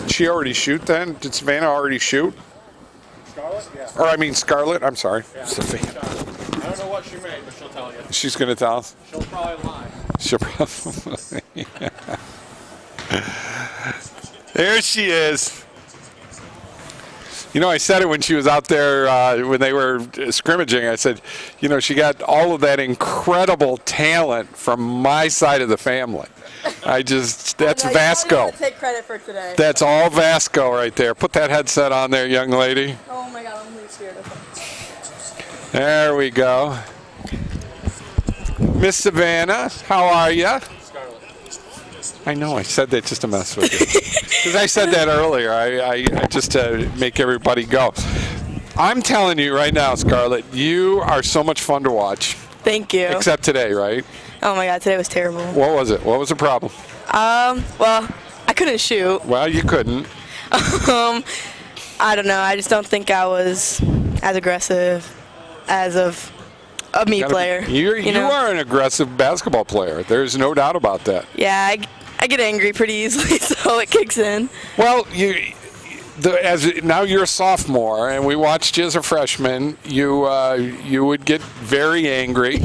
she already shoot then? Did Savannah already shoot? Scarlett? Yeah. Or I mean Scarlett. I'm sorry. Yeah. Savannah. I don't know what she made, but she'll tell you. She's gonna tell us. She'll probably lie. She'll probably. There she is. You know, I said it when she was out there when they were scrimmaging. I said, you know, she got all of that incredible talent from my side of the family. That's Vasco. Take credit for today. That's all Vasco right there. Put that headset on there, young lady. Oh my god, I'm really scared of him. There we go. Miss Savannah, how are you? I know, I said that just to mess with you. Because I said that earlier. I just to make everybody go. I'm telling you right now, Scarlett, you are so much fun to watch. Thank you. Except today, right? Oh my God, today was terrible. What was it? What was the problem? Well, I couldn't shoot. Well, you couldn't. I don't know. I just don't think I was as aggressive as of a me player. You know? are an aggressive basketball player. There's no doubt about that. Yeah, I get angry pretty easily, so it kicks in. Well, now you're a sophomore, and we watched you as a freshman. You would get very angry.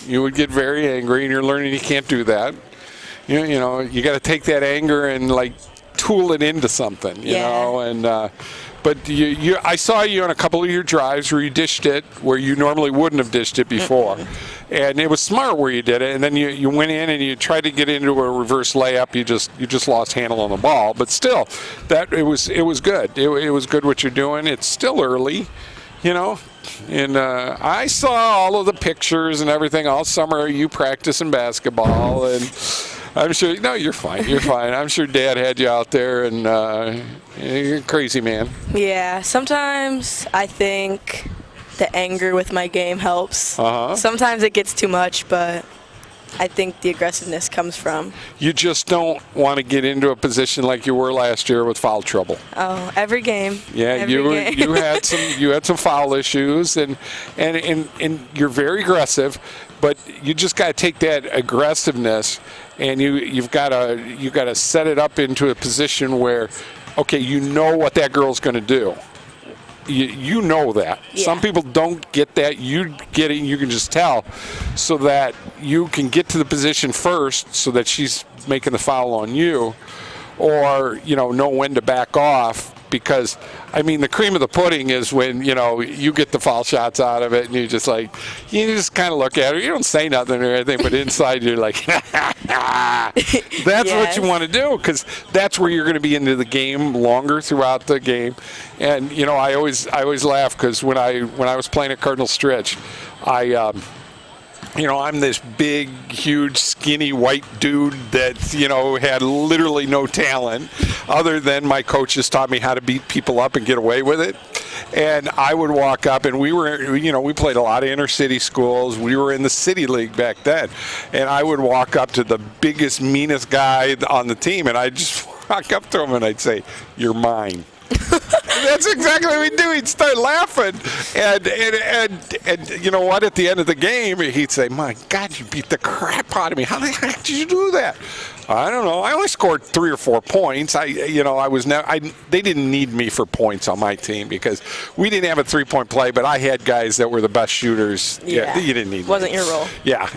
You would get very angry, and you're learning you can't do that. You know, you got to take that anger and like tool it into something. You know, and. But I saw you on a couple of your drives where you dished it where you normally wouldn't have dished it before. And it was smart where you did it. And then you went in and you tried to get into a reverse layup. You just lost handle on the ball. But still, it was good. It was good what you're doing. It's still early, you know. And I saw all of the pictures and everything all summer. You practicing basketball and. I'm sure. No, you're fine. You're fine. I'm sure Dad had you out there, and you're a crazy man. Yeah, sometimes I think the anger with my game helps. Sometimes it gets too much, but I think the aggressiveness comes from. You just don't want to get into a position like you were last year with foul trouble. Oh, every game. Yeah, you had some foul issues, and you're very aggressive, but you just got to take that aggressiveness. And you've got to set it up into a position where, okay, you know what that girl's going to do. You know that. Yeah. Some people don't get that. You get it. You can just tell, so that you can get to the position first, so that she's making the foul on you, or know when to back off. Because, I mean, the cream of the pudding is when, you get the foul shots out of it and you just kind of look at her. You don't say nothing or anything, but inside you're like, that's what you want to do, because that's where you're going to be into the game longer throughout the game. And, I always laugh because when I was playing at Cardinal Stritch, I'm this big, huge, skinny white dude that, had literally no talent other than my coaches taught me how to beat people up and get away with it. And I would walk up, and we played a lot of inner city schools. We were in the city league back then. And I would walk up to the biggest, meanest guy on the team, and I'd just walk up to him and I'd say, "You're mine." That's exactly what we'd do. He'd start laughing, and you know what? At the end of the game, he'd say, "My God, you beat the crap out of me. How the heck did you do that?" I don't know. I only scored 3 or 4 points. They didn't need me for points on my team because we didn't have a 3-point play, but I had guys that were the best shooters. Yeah, you didn't need. Wasn't your role. Yeah,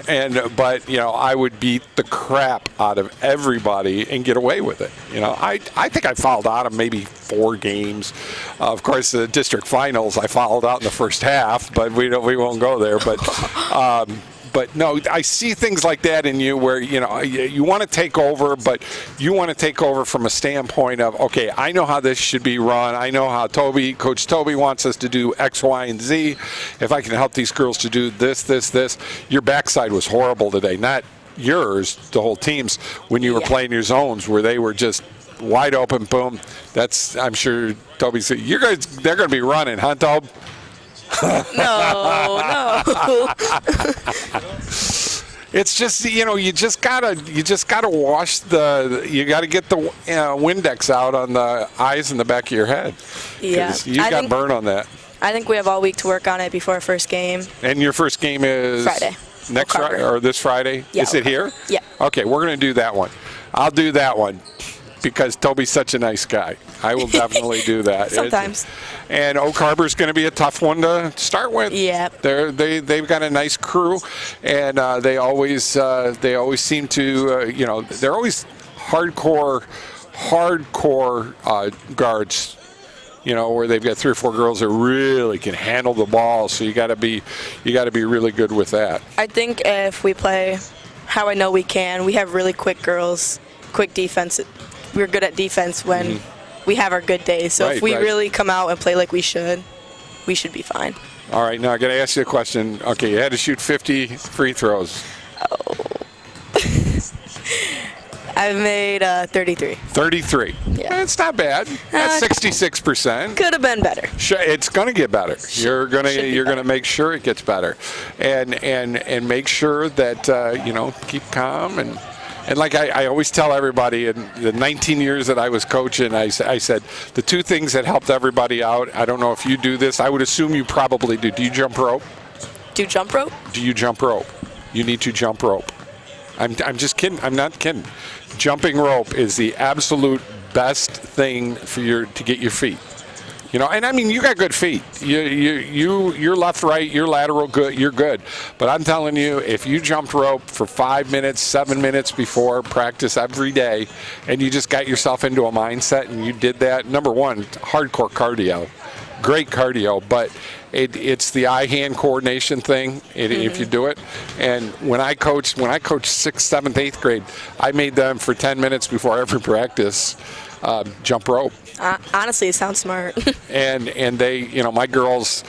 but I would beat the crap out of everybody and get away with it. I think I fouled out of maybe 4 games. Of course, the district finals, I fouled out in the first half, but we won't go there. But no, I see things like that in you where, you want to take over, but you want to take over from a standpoint of, okay, I know how this should be run. I know how Coach Toby wants us to do X, Y, and Z. If I can help these girls to do this. Your backside was horrible today. Not yours, the whole team's, when you were playing your zones where they were just wide open, boom. I'm sure Toby said, "You guys, they're going to be running, huh, Toby?" No. It's just you just gotta wash you gotta get the Windex out on the eyes and the back of your head. Yeah, you got burned on that. I think we have all week to work on it before our first game. And your first game is Friday. Next Friday or this Friday? Yeah, is it here? Yeah. Okay, we're gonna do that one. I'll do that one. Because Toby's such a nice guy. I will definitely do that. Sometimes. And Oak Harbor's going to be a tough one to start with. Yeah. They've got a nice crew, and they always seem to they're always hardcore guards. Where they've got 3 or 4 girls that really can handle the ball. So you got to be really good with that. I think if we play how I know we can, we have really quick girls, quick defense. We're good at defense when we have our good days. So if we really come out and play like we should be fine. All right, now I got to ask you a question. Okay, you had to shoot 50 free throws. I've made 33. 33. Yeah. That's not bad. That's 66%. Could have been better. It's going to get better. You're gonna make sure it gets better, and make sure that keep calm and like I always tell everybody in the 19 years that I was coaching, I said the two things that helped everybody out. I don't know if you do this. I would assume you probably do. Do you jump rope? Do jump rope? Do you jump rope? You need to jump rope. I'm just kidding. I'm not kidding. Jumping rope is the absolute best thing to get your feet. And I mean, you got good feet. You're left, right, you're lateral, good. You're good. But I'm telling you, if you jumped rope for 5 minutes, 7 minutes before practice every day, and you just got yourself into a mindset and you did that, number one, hardcore cardio, great cardio. But it's the eye-hand coordination thing if you do it. And when I coached 6th, 7th, 8th grade, I made them for 10 minutes before every practice jump rope. Honestly, it sounds smart. and they, my girls,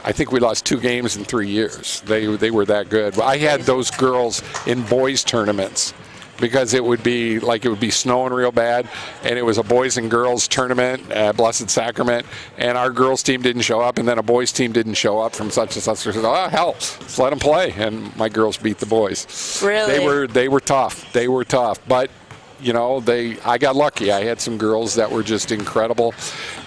I think we lost 2 games in 3 years. They were that good. I had those girls in boys tournaments because it would be snowing real bad, and it was a boys and girls tournament at Blessed Sacrament, and our girls team didn't show up, and then a boys team didn't show up from such and such. I said, oh hell, let's let them play, and my girls beat the boys. Really? They were tough. They were tough, but. I got lucky. I had some girls that were just incredible,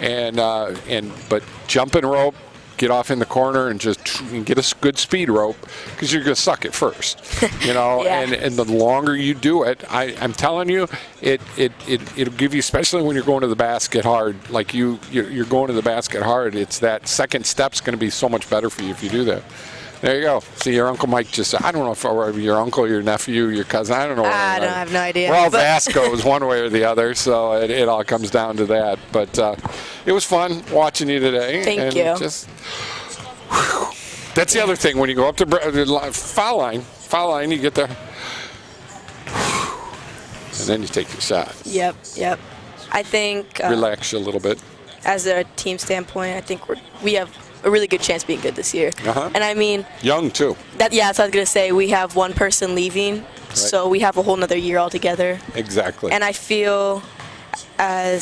but jumping rope, get off in the corner and just get a good speed rope because you're gonna suck at first, Yeah. and the longer you do it, I'm telling you, it'll give you, especially when you're going to the basket hard, like you're going to the basket hard. It's that second step's going to be so much better for you if you do that. There you go. See, your Uncle Mike I don't know if your uncle, your nephew, your cousin, I don't know. I don't have no idea. Well, Vasco is one way or the other, so it all comes down to that. But it was fun watching you today. Thank you. That's the other thing. When you go up to foul line, you get there. And then you take your shot. Yep. I think relax you a little bit. As a team standpoint, I think we have a really good chance of being good this year. And I mean, young too. That's what I was gonna say. We have one person leaving, so we have a whole nother year altogether. Exactly. And I feel I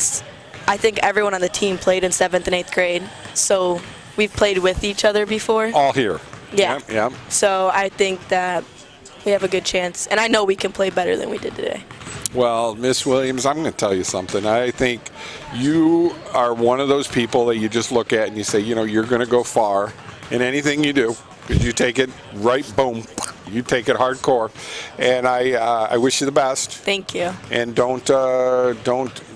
think everyone on the team played in 7th and 8th grade, so we've played with each other before. All here. Yeah. Yeah. So I think that we have a good chance, and I know we can play better than we did today. Well, Miss Williams, I'm going to tell you something. I think you are one of those people that you just look at and you say, you're going to go far in anything you do because you take it right, boom, you take it hardcore. And I wish you the best. Thank you. And don't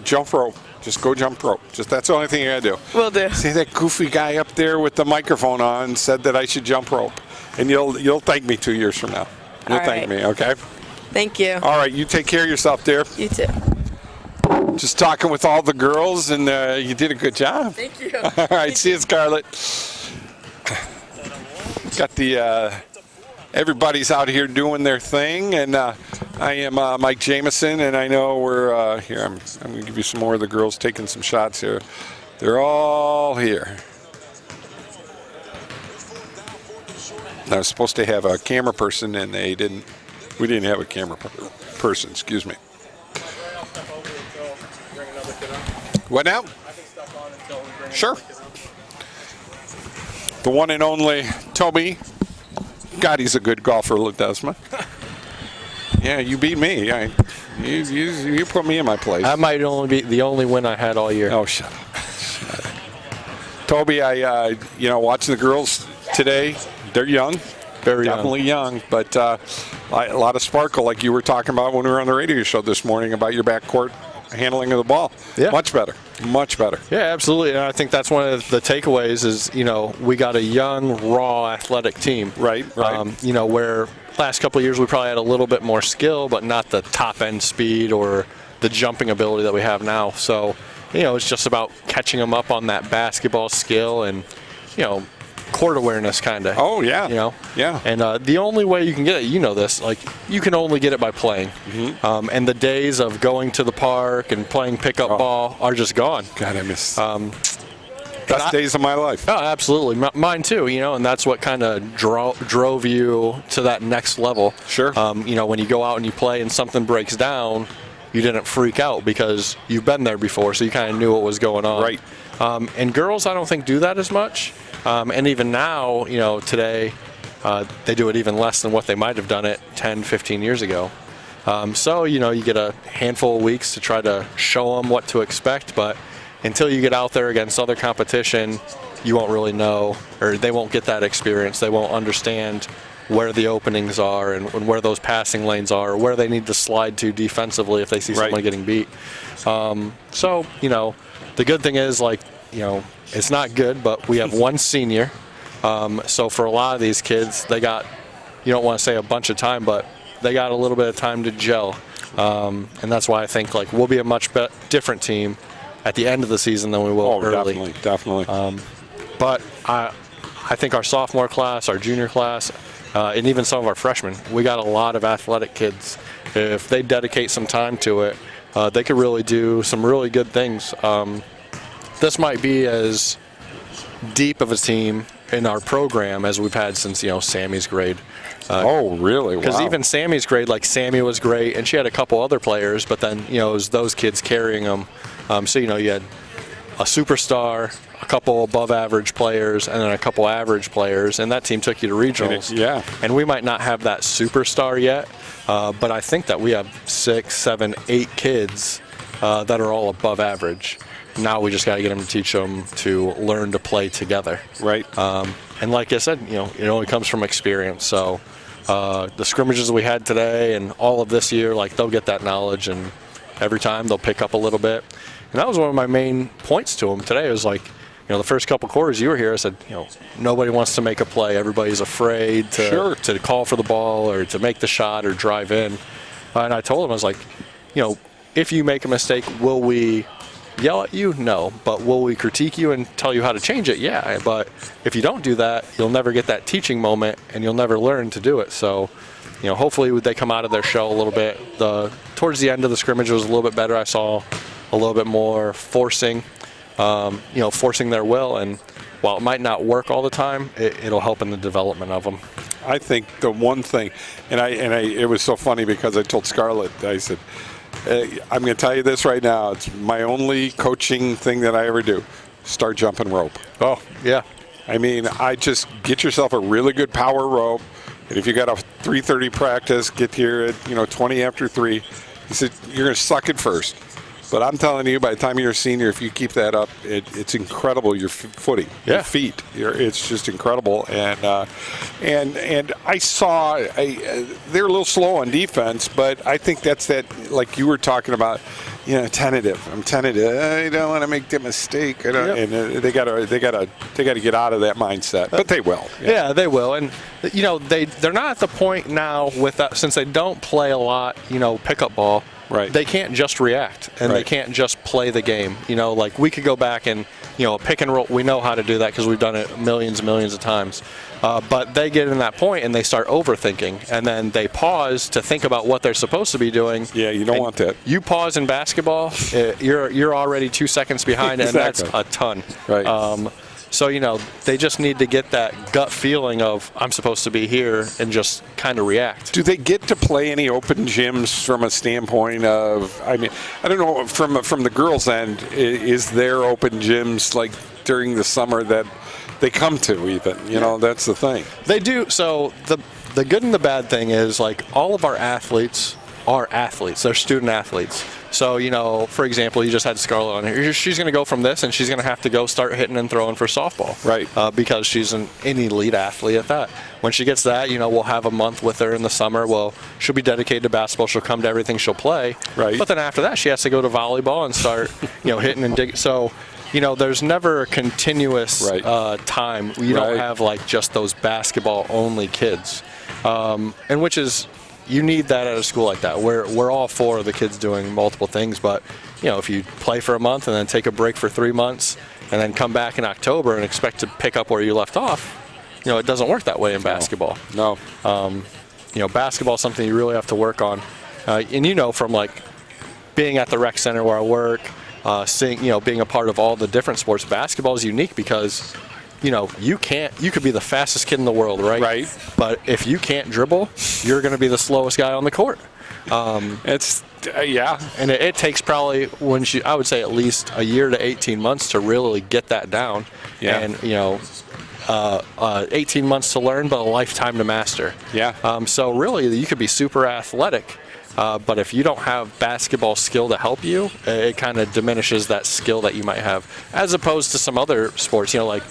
jump rope. Just go jump rope. That's the only thing you got to do. Will do. See that goofy guy up there with the microphone on said that I should jump rope. And you'll thank me 2 years from now. You'll thank me, okay? Thank you. All right, you take care of yourself, dear. You too. Just talking with all the girls, and you did a good job. Thank you. All right, see you, Scarlett. Got everybody's out here doing their thing, and I am Mike Jamison, and I know we're here. I'm going to give you some more of the girls taking some shots here. They're all here. I was supposed to have a camera person, and we didn't have a camera person, excuse me. What now? Sure. The one and only Toby. God, he's a good golfer, Ledesma. Yeah, you beat me. You put me in my place. That might only be the only win I had all year. Oh, shut up. Toby, watching the girls today, they're young. Very Definitely young, but a lot of sparkle, like you were talking about when we were on the radio show this morning about your backcourt handling of the ball. Yeah. Much better. Yeah, absolutely. And I think that's one of the takeaways is, we got a young, raw, athletic team. Right. Where last couple of years we probably had a little bit more skill, but not the top-end speed or the jumping ability that we have now. So, it's just about catching them up on that basketball skill and, court awareness kind of. Oh, yeah. Yeah. And the only way you can get it, this, you can only get it by playing. Mm-hmm. And the days of going to the park and playing pickup ball are just gone. God, I miss. Best days of my life. Oh, absolutely. Mine too, and that's what kind of drove you to that next level. Sure. When you go out and you play and something breaks down, you didn't freak out because you've been there before, so you kind of knew what was going on. Right. And girls, I don't think, do that as much. And even now, today, they do it even less than what they might have done it 10, 15 years ago. So, you get a handful of weeks to try to show them what to expect, but until you get out there against other competition, you won't really know, or they won't get that experience. They won't understand where the openings are and where those passing lanes are, or where they need to slide to defensively if they see someone getting beat. So, the good thing is, it's not good, but we have one senior. So for a lot of these kids, they got, you don't want to say a bunch of time, but they got a little bit of time to gel. And that's why I think we'll be a much different team at the end of the season than we will early. Definitely. But I think our sophomore class, our junior class, and even some of our freshmen, we got a lot of athletic kids. If they dedicate some time to it, they could really do some really good things. This might be as deep of a team in our program as we've had since, Sammy's grade. Oh, really? Wow. Because even Sammy's grade, Sammy was great, and she had a couple other players, but then, it was those kids carrying them. So, you had a superstar, a couple above average players, and then a couple average players, and that team took you to regionals. Yeah. And we might not have that superstar yet, but I think that we have 6, 7, 8 kids that are all above average. Now we just got to get them to teach them to learn to play together. Right. And like I said, it only comes from experience. So the scrimmages we had today and all of this year, they'll get that knowledge, and every time they'll pick up a little bit. And that was one of my main points to them today. It was the first couple quarters you were here, I said, nobody wants to make a play. Everybody's afraid to call for the ball or to make the shot or drive in. And I told them, I was like, if you make a mistake, will we yell at you? No. But will we critique you and tell you how to change it? Yeah. But if you don't do that, you'll never get that teaching moment, and you'll never learn to do it. So, hopefully they come out of their shell a little bit. Towards the end of the scrimmage, it was a little bit better. I saw a little bit more forcing their will. And while it might not work all the time, it'll help in the development of them. I think the one thing, and it was so funny because I told Scarlett, I said, I'm going to tell you this right now. It's my only coaching thing that I ever do. Start jumping rope. Oh, yeah. I mean, I just get yourself a really good power rope. And if you got a 3:30 practice, get here at 20 after 3. He said, you're going to suck it first. But I'm telling you, by the time you're a senior, if you keep that up, it's incredible. Your footing, your feet, it's just incredible. And I saw they're a little slow on defense, but I think that's that, like you were talking about, tentative. I'm tentative. I don't want to make the mistake. And they got to get out of that mindset. But they will. Yeah, they will. And they're not at the point now with that, since they don't play a lot. Pickup ball. Right. They can't just react, and they can't just play the game. We could go back and, pick and roll. We know how to do that because we've done it millions and millions of times. But they get in that point and they start overthinking, and then they pause to think about what they're supposed to be doing. Yeah, you don't want that. You pause in basketball, you're already 2 seconds behind, and that's a ton. Right. So, they just need to get that gut feeling of, I'm supposed to be here, and just kind of react. Do they get to play any open gyms from a standpoint of, I don't know, from the girls' end, is there open gyms during the summer that they come to even? That's the thing. They do. So the good and the bad thing is, all of our athletes are athletes. They're student athletes. So, for example, you just had Scarlett on here. She's going to go from this, and she's going to have to go start hitting and throwing for softball. Right. Because she's an elite athlete at that. When she gets that, we'll have a month with her in the summer. Well, she'll be dedicated to basketball. She'll come to everything. She'll play. Right. But then after that, she has to go to volleyball and start, hitting and digging. So, there's never a continuous time. You don't have, just those basketball-only kids. And which is... You need that at a school like that. We're all for the kids doing multiple things, but if you play for a month and then take a break for 3 months and then come back in October and expect to pick up where you left off, it doesn't work that way in basketball. No. Basketball is something you really have to work on. And from being at the rec center where I work, seeing, being a part of all the different sports. Basketball is unique because, you could be the fastest kid in the world, right? Right. But if you can't dribble, you're going to be the slowest guy on the court. Yeah. And it takes probably, I would say at least a year to 18 months to really get that down. Yeah. And, 18 months to learn, but a lifetime to master. Yeah. So really, you could be super athletic, but if you don't have basketball skill to help you, it kind of diminishes that skill that you might have, as opposed to some other sports, like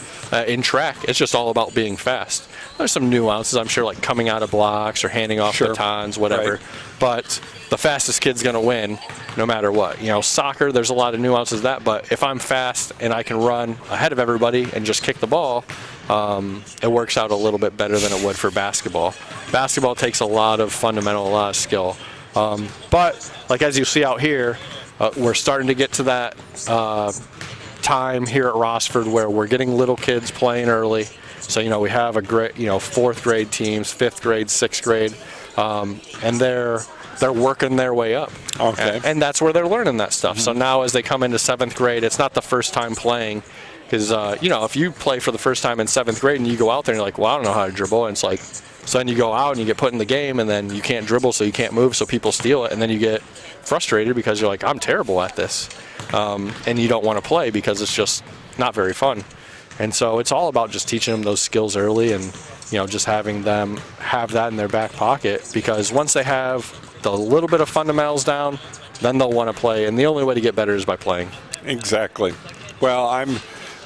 in track, it's just all about being fast. There's some nuances, I'm sure, like coming out of blocks or handing off batons, whatever. Right. But the fastest kid's going to win no matter what. Soccer, there's a lot of nuances to that, but if I'm fast and I can run ahead of everybody and just kick the ball, it works out a little bit better than it would for basketball. Basketball takes a lot of fundamental, a lot of skill. But like as you see out here, we're starting to get to that time here at Rossford where we're getting little kids playing early. So, we have a great, 4th grade teams, 5th grade, 6th grade, and they're working their way up. Okay. And that's where they're learning that stuff. So now as they come into 7th grade, it's not the first time playing. Because, if you play for the first time in 7th grade and you go out there and you're like, well, I don't know how to dribble. And it's like, so then you go out and you get put in the game and then you can't dribble, so you can't move, so people steal it. And then you get frustrated because you're like, I'm terrible at this. And you don't want to play because it's just not very fun. And so it's all about just teaching them those skills early and, just having them have that in their back pocket, because once they have the little bit of fundamentals down, then they'll want to play. And the only way to get better is by playing. Exactly. Well,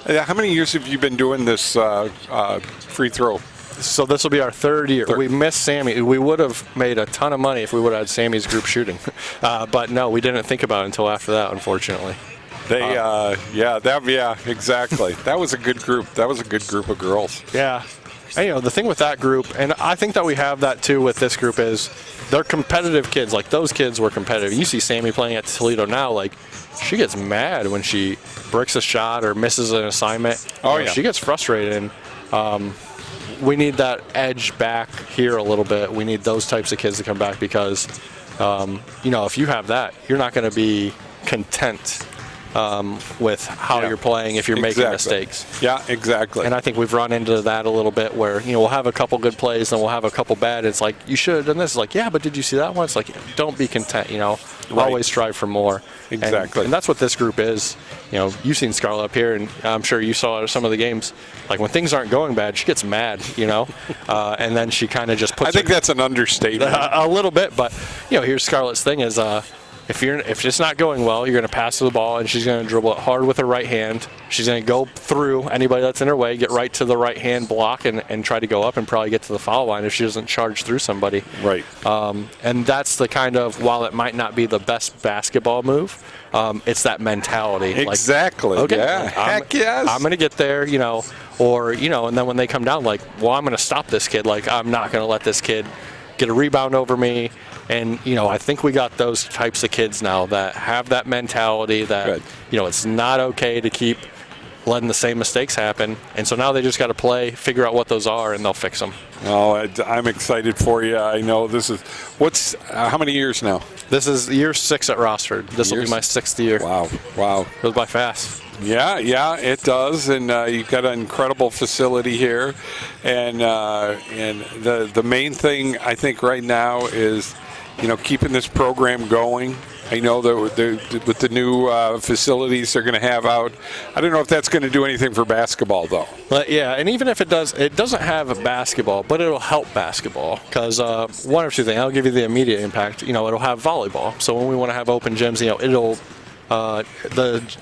how many years have you been doing this free throw? So this will be our 3rd year. We missed Sammy. We would have made a ton of money if we would have had Sammy's group shooting. But no, we didn't think about it until after that, unfortunately. Exactly. That was a good group. That was a good group of girls. Yeah. And, the thing with that group, and I think that we have that too with this group, is they're competitive kids. Like, those kids were competitive. You see Sammy playing at Toledo now, like, she gets mad when she breaks a shot or misses an assignment. Yeah. She gets frustrated. And we need that edge back here a little bit. We need those types of kids to come back because, if you have that, you're not going to be content with how you're playing if you're making mistakes. Yeah, exactly. And I think we've run into that a little bit where, we'll have a couple good plays and we'll have a couple bad. It's like, you should have done this. It's like, yeah, but did you see that one? It's like, don't be content, always strive for more. Exactly. And that's what this group is. You've seen Scarlett up here, and I'm sure you saw some of the games. Like, when things aren't going bad, she gets mad, and then she kind of just puts. I think that's an understatement. A little bit, but here's Scarlett's thing is if it's not going well, you're going to pass the ball, and she's going to dribble it hard with her right hand. She's going to go through anybody that's in her way, get right to the right hand block, and try to go up and probably get to the foul line if she doesn't charge through somebody. Right. And that's the kind of, while it might not be the best basketball move, it's that mentality. Exactly. Like, okay, yeah. Heck yes. I'm going to get there, or, and then when they come down, like, well, I'm going to stop this kid. Like, I'm not going to let this kid get a rebound over me. And, I think we got those types of kids now that have that mentality that, it's not okay to keep letting the same mistakes happen. And so now they just got to play, figure out what those are, and they'll fix them. Oh, I'm excited for you. I know this is, how many years now? This is year 6 at Rossford. This will be my 6th year. Wow. Goes by fast. Yeah, it does, and you've got an incredible facility here, and the main thing I think right now is, keeping this program going. I know that with the new facilities they're going to have out, I don't know if that's going to do anything for basketball though. But yeah, and even if it does, it doesn't have basketball, but it'll help basketball because one or two things. I'll give you the immediate impact. It'll have volleyball. So when we want to have open gyms, it'll.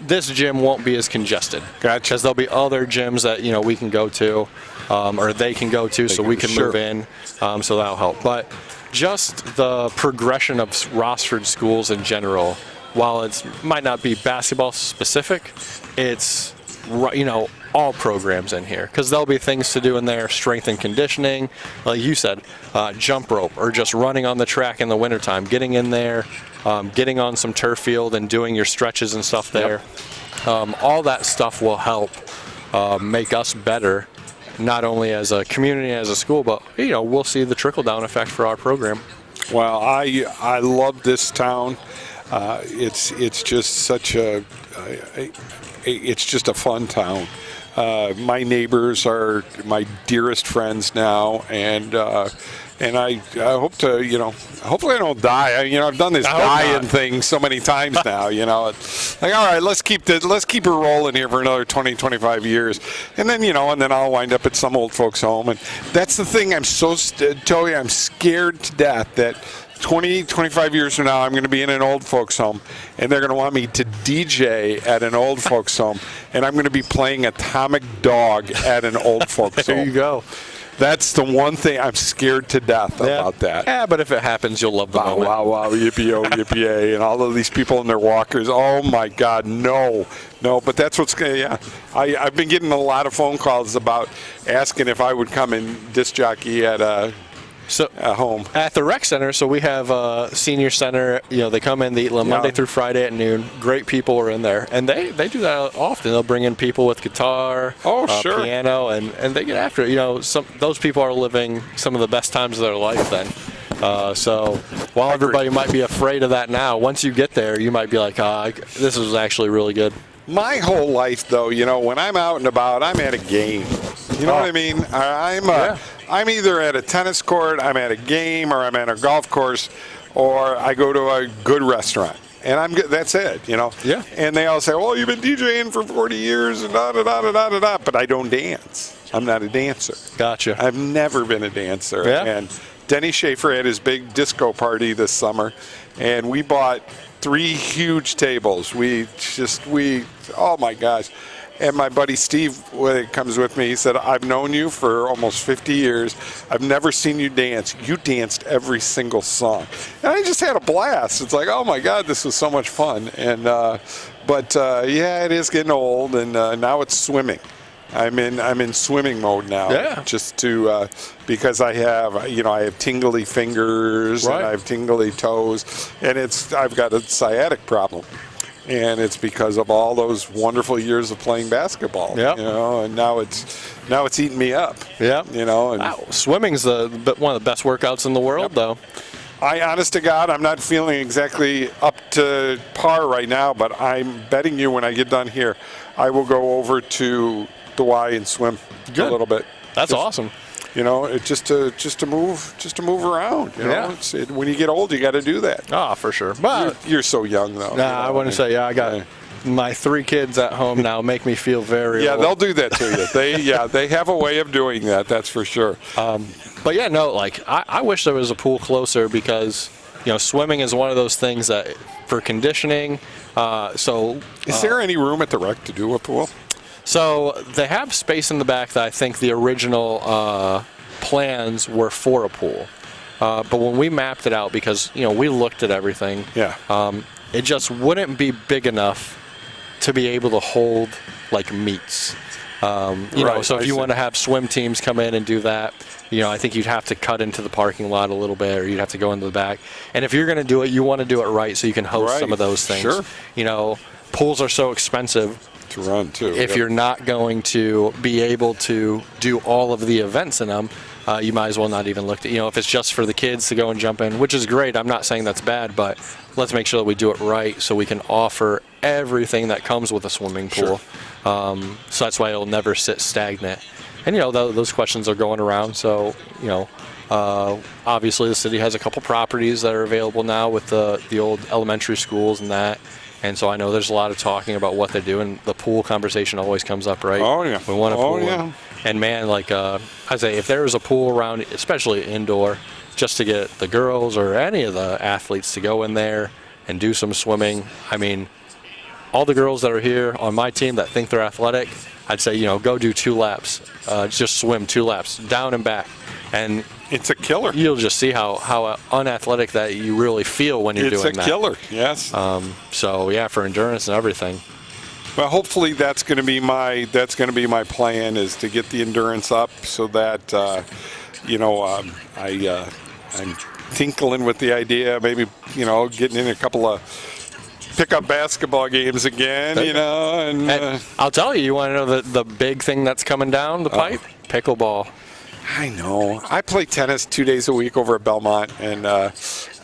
This gym won't be as congested. Gotcha. Because there'll be other gyms that we can go to, or they can go to, so we can move in. So that'll help. But just the progression of Rossford schools in general, while it might not be basketball specific, it's all programs in here because there'll be things to do in there, strength and conditioning, like you said, jump rope or just running on the track in the wintertime, getting in there, getting on some turf field and doing your stretches and stuff there. Yep. All that stuff will help make us better, not only as a community, as a school, but we'll see the trickle-down effect for our program. Well, I love this town. It's just such a it's just a fun town. My neighbors are my dearest friends now, and I hope to, hopefully I don't die. I've done this dying thing so many times now. It's like, all right, let's keep it rolling here for another 20, 25 years, and then I'll wind up at some old folks' home, and that's the thing. I'm tell you, I'm scared to death that 20, 25 years from now, I'm going to be in an old folks' home, and they're going to want me to DJ at an old folks' home, and I'm going to be playing Atomic Dog at an old folks' home. There you go. That's the one thing I'm scared to death about that. Yeah, but if it happens, you'll love the moment. Wow, yippee-oh, yippee-yay, and all of these people in their walkers. Oh, my God, no. But that's what's going to, I've been getting a lot of phone calls about asking if I would come and disc jockey at home at the rec center. So we have a senior center. They come in Monday through Friday at noon. Great people are in there, and they do that often. They'll bring in people with guitar, piano, and they get after it. Those people are living some of the best times of their life then. So while everybody might be afraid of that now, once you get there, you might be like, this is actually really good. My whole life, though, when I'm out and about, I'm at a game. You know what I mean? I'm either at a tennis court, I'm at a game, or I'm at a golf course, or I go to a good restaurant. And that's it, Yeah. And they all say, well, you've been DJing for 40 years, and da-da-da-da-da-da, but I don't dance. I'm not a dancer. Gotcha. I've never been a dancer. Yeah. And Denny Schaefer had his big disco party this summer, and we bought 3 huge tables. Oh my gosh. And my buddy Steve, when he comes with me, he said, I've known you for almost 50 years. I've never seen you dance. You danced every single song. And I just had a blast. It's like, oh my God, this was so much fun. And but it is getting old, and now it's swimming. I'm in swimming mode now. Yeah. Just to because I have I have tingly fingers, and I have tingly toes, and I've got a sciatic problem. And it's because of all those wonderful years of playing basketball. Yep. And now it's eating me up. Yeah. And swimming's one of the best workouts in the world, though. Honest to God, I'm not feeling exactly up to par right now, but I'm betting you when I get done here, I will go over to the Y and swim a little bit. That's awesome. Just to move around. When you get old, you got to do that. For sure. But you're so young, though. I wouldn't say. I got my 3 kids at home now. Make me feel very old. They'll do that to you. They have a way of doing that. That's for sure. But I wish there was a pool closer because swimming is one of those things that for conditioning. Is there any room at the rec to do a pool? So they have space in the back that I think the original plans were for a pool. But when we mapped it out, because we looked at everything, it just wouldn't be big enough to be able to hold like meets. So if you want to have swim teams come in and do that, I think you'd have to cut into the parking lot a little bit, or you'd have to go into the back. And if you're going to do it, you want to do it right so you can host some of those things. Sure. Pools are so expensive to run too. If you're not going to be able to do all of the events in them, you might as well not even look at, if it's just for the kids to go and jump in, which is great. I'm not saying that's bad, but let's make sure that we do it right so we can offer everything that comes with a swimming pool. Sure. So that's why it'll never sit stagnant. And, those questions are going around. So, obviously the city has a couple properties that are available now with the old elementary schools and that. And so I know there's a lot of talking about what they're doing. The pool conversation always comes up, right? Oh, yeah. We want a pool. Oh, yeah. And, man, I say, if there was a pool around, especially indoor, just to get the girls or any of the athletes to go in there and do some swimming. I mean, all the girls that are here on my team that think they're athletic, I'd say, go do 2 laps. Just swim 2 laps, down and back. And it's a killer. You'll just see how unathletic that you really feel when you're doing that. It's a killer, yes. For endurance and everything. Well, hopefully that's going to be my plan, is to get the endurance up so that I'm tinkling with the idea, maybe getting in a couple of pickup basketball games again, and I'll tell you, want to know the big thing that's coming down the pipe? Pickleball. I know. I play tennis 2 days a week over at Belmont, and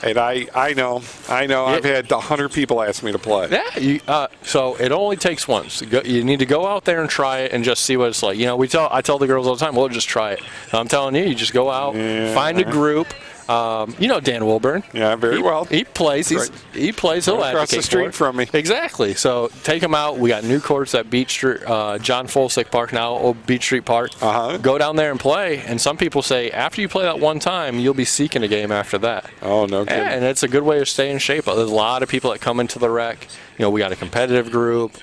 And I know. I've had 100 people ask me to play. Yeah, so it only takes once. You need to go out there and try it and just see what it's like. You know, I tell the girls all the time, we'll just try it. And I'm telling you, you just go out, find a group. You know Dan Wilburn. Yeah, very well. He plays. He plays. He'll across the street from me. Exactly. So take him out. We got new courts at Beach Street, John Folsick Park now, old Beach Street Park. Go down there and play. And some people say after you play that one time, you'll be seeking a game after that. Oh, no kidding. And it's a good way to stay in shape. There's a lot of people that come into the rec. You know, we got a competitive group,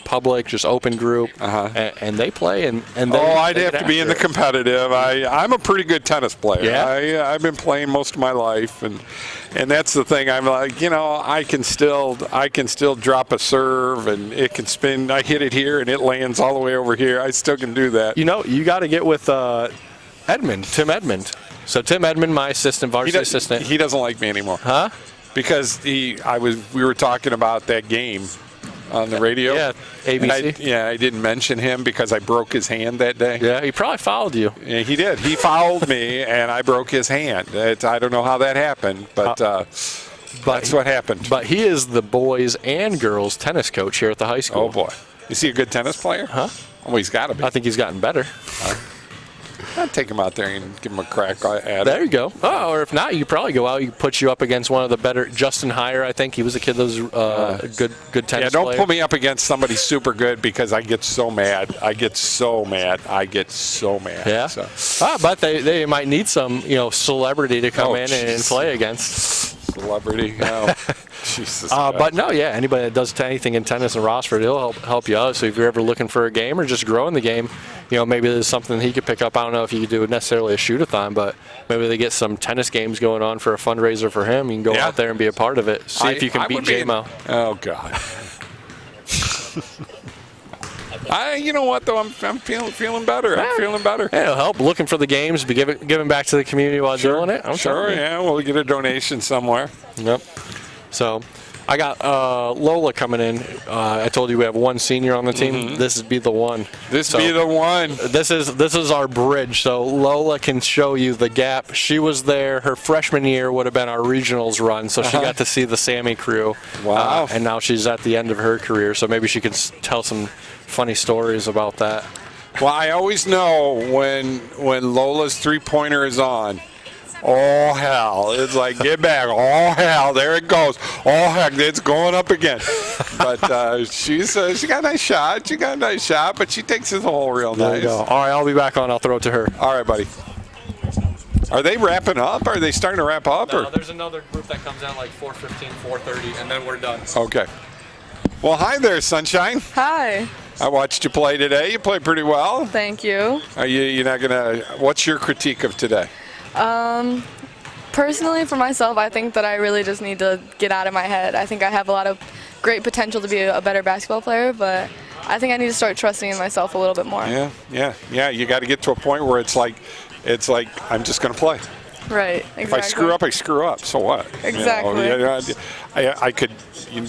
public, just open group, and they play. And I'd have to be in the competitive. I'm a pretty good tennis player. Yeah. I've been playing most of my life, and that's the thing. I'm like, I can still drop a serve, and it can spin. I hit it here, and it lands all the way over here. I still can do that. You got to get with Tim Edmond. So Tim Edmond, my varsity assistant. He doesn't like me anymore. Huh? Because we were talking about that game on the radio. Yeah, ABC. I didn't mention him because I broke his hand that day. Yeah, he probably fouled you. Yeah, he did. He fouled me, and I broke his hand. I don't know how that happened, but that's what happened. But he is the boys and girls tennis coach here at the high school. Oh, boy. Is he a good tennis player? Huh? Oh, he's got to be. I think he's gotten better. I'd take him out there and give him a crack at it. There you go. Oh, or if not, you could probably go out. You put you up against one of the better. Justin Heyer, I think he was a kid that was a good tennis don't player. Put me up against somebody super good because I get so mad. Yeah. So. But they might need some celebrity to come in and play against. Celebrity. Oh, Jesus. But no, anybody that does anything in tennis in Rossford, he'll help you out. So if you're ever looking for a game or just growing the game, maybe there's something he could pick up. I don't know if you could do necessarily a shoot-a-thon, but maybe they get some tennis games going on for a fundraiser for him. You can go out there and be a part of it. See if you can beat J-Mo. Oh, God. You know what, though? I'm feeling better. I'm feeling better. Yeah, it'll help. Looking for the games, be giving back to the community while doing it. We'll get a donation somewhere. Yep. So I got Lola coming in. I told you we have one senior on the team. Mm-hmm. This would be the one. This is our bridge. So Lola can show you the gap. She was there. Her freshman year would have been our regionals run, so she got to see the Sammy crew. Wow. And now she's at the end of her career, so maybe she could tell some funny stories about that. Well, I always know when Lola's three-pointer is on. Oh, hell. It's like, get back. Oh, hell. There it goes. Oh, heck. It's going up again. But she got a nice shot. But she takes it the hole real There nice. you go. All right, I'll be back on. I'll throw it to her. All right, buddy. Are they wrapping up? Are they starting to wrap up? No, there's another group that comes out like 4:15, 4:30, and then we're done. Okay. Well, hi there, Sunshine. Hi. I watched you play today. You played pretty well. Thank you. Are you're not going to – what's your critique of today? Personally, for myself, I think that I really just need to get out of my head. I think I have a lot of great potential to be a better basketball player, but I think I need to start trusting in myself a little bit more. Yeah. You got to get to a point where it's like I'm just going to play. Right, exactly. If I screw up. So what? Exactly. I could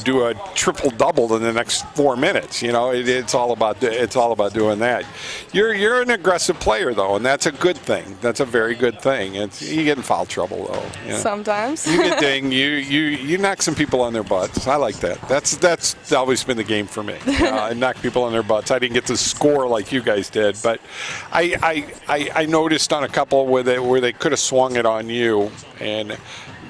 do a triple-double in the next 4 minutes. It's all about doing that. You're an aggressive player, though, and that's a good thing. That's a very good thing. You get in foul trouble, though. Sometimes. You get dinged. You knock some people on their butts. I like that. That's always been the game for me. I knock people on their butts. I didn't get to score like you guys did, but I noticed on a couple where they could have swung it on you, and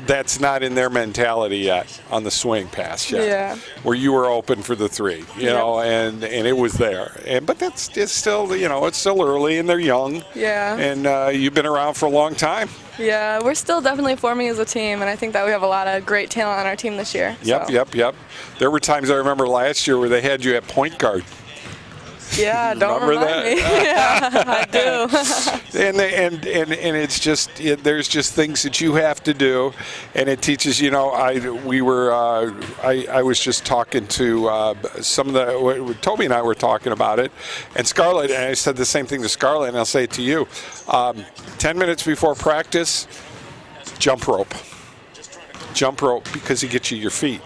that's not in their mentality yet on the swing pass yet. Yeah. Where you were open for the three, and it was there. But it's still, it's still early and they're young. Yeah. And you've been around for a long time. Yeah, we're still definitely forming as a team, and I think that we have a lot of great talent on our team this year. Yep. There were times I remember last year where they had you at point guard. Yeah, don't remind me. Yeah, I do. and it's just there's just things that you have to do, and it teaches. I was just talking to some of the Toby and I were talking about it, and Scarlett, and I said the same thing to Scarlett, and I'll say it to you. 10 minutes before practice, jump rope, because it gets you your feet.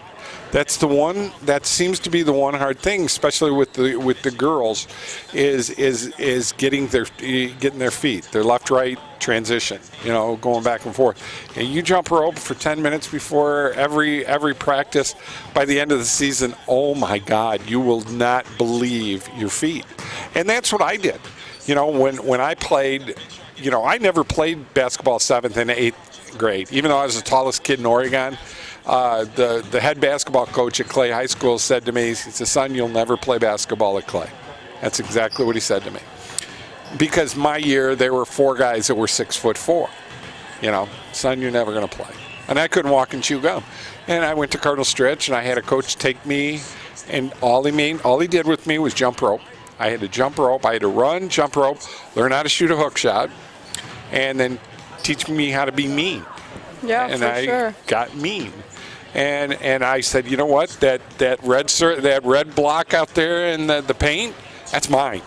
That's the one. That seems to be the one hard thing, especially with the girls, is getting their feet, their left-right transition. Going back and forth. And you jump rope for 10 minutes before every practice. By the end of the season, oh my God, you will not believe your feet. And that's what I did. When I played, I never played basketball 7th and 8th grade, even though I was the tallest kid in Oregon. The head basketball coach at Clay High School said to me, he said, "Son, you'll never play basketball at Clay." That's exactly what he said to me. Because my year, there were 4 guys that were 6'4". "Son, you're never going to play." And I couldn't walk and chew gum. And I went to Cardinal Stretch, and I had a coach take me, and all he did with me was jump rope. I had to jump rope. I had to run, jump rope, learn how to shoot a hook shot, and then teach me how to be mean. Yeah, and for I sure. got mean. And I said, you know what? That red block out there in the paint, that's mine.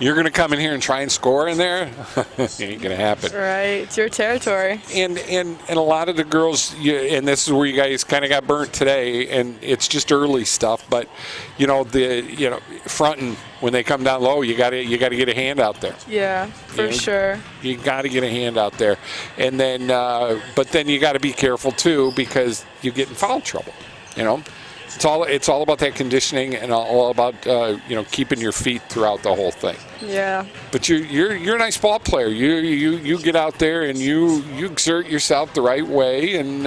You're going to come in here and try and score in there? It ain't going to happen. Right, it's your territory. And a lot of the girls, and this is where you guys kind of got burnt today, and it's just early stuff. But fronting when they come down low, you got to get a hand out there. Yeah, for sure. You got to get a hand out there, and then but then you got to be careful too because you get in foul trouble. It's all about that conditioning and all about keeping your feet throughout the whole thing. Yeah. But you're a nice ball player. You get out there and you exert yourself the right way and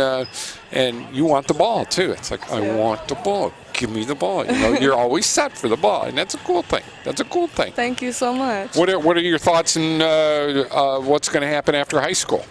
you want the ball too. It's like, I want the ball. Give me the ball. You're always set for the ball, and that's a cool thing. Thank you so much. What are your thoughts on what's going to happen after high school?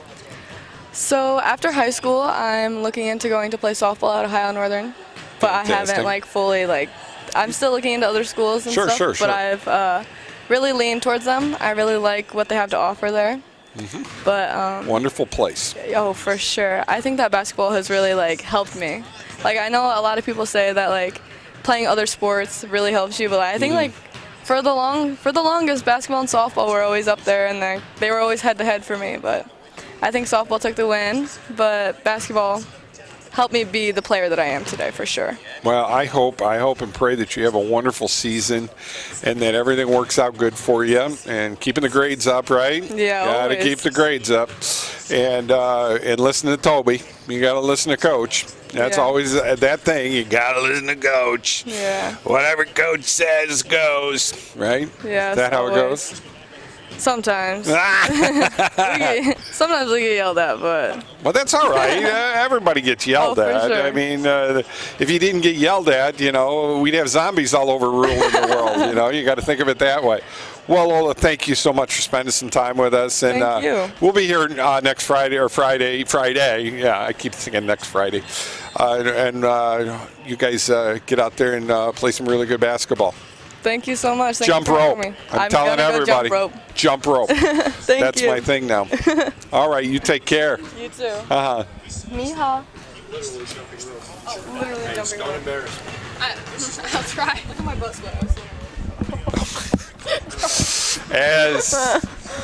So after high school, I'm looking into going to play softball at Ohio Northern. But Fantastic. I haven't fully I'm still looking into other schools and stuff. Sure. But I've really leaned towards them. I really like what they have to offer there. Mm-hmm. But wonderful place. Oh, for sure. I think that basketball has really helped me. I know a lot of people say that playing other sports really helps you, but I think for the longest, basketball and softball were always up there, and they were always head to head for me. But I think softball took the win, but basketball helped me be the player that I am today, for sure. Well, I hope and pray that you have a wonderful season and that everything works out good for you. And keeping the grades up, right? Yeah, Gotta always. keep the grades up. And listen to Toby. You got to listen to Coach. That's always that thing. You got to listen to Coach. Yeah. Whatever Coach says goes, right? Yeah. Is that how it goes? Sometimes. Sometimes we get yelled at, but. Well, that's all right. Everybody gets yelled at. Sure. I mean, if you didn't get yelled at, we'd have zombies all over ruling the world. You got to think of it that way. Well, Lola, thank you so much for spending some time with us. And thank you. We'll be here next Friday or Friday. Yeah, I keep thinking next Friday. You guys get out there and play some really good basketball. Thank you so much. Jump rope. I'm telling everybody. Jump rope. That's you. my thing now. All right, you take care. You too. Uh-huh. Ni hao. Literally jumping rope. Literally jumping Don't rope. embarrass me. I'll try. Look at my butt sweat.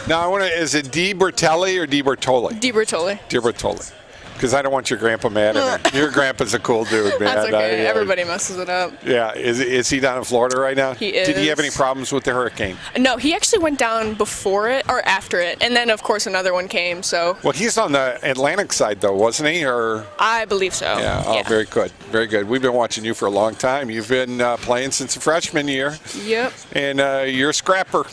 Now I want to. Is it Di Bertelli or Di Bertoli? Di Bertoli. Di Bertoli. Because I don't want your grandpa mad at me. Your grandpa's a cool dude, man. That's okay. Everybody messes it up. Yeah. Is he down in Florida right now? He is. Did he have any problems with the hurricane? No, he actually went down before it or after it, and then of course another one came. So. Well, he's on the Atlantic side though, wasn't he? Or. I believe so. Yeah. Oh, very good. Very good. We've been watching you for a long time. You've been playing since the freshman year. Yep. And you're a scrapper.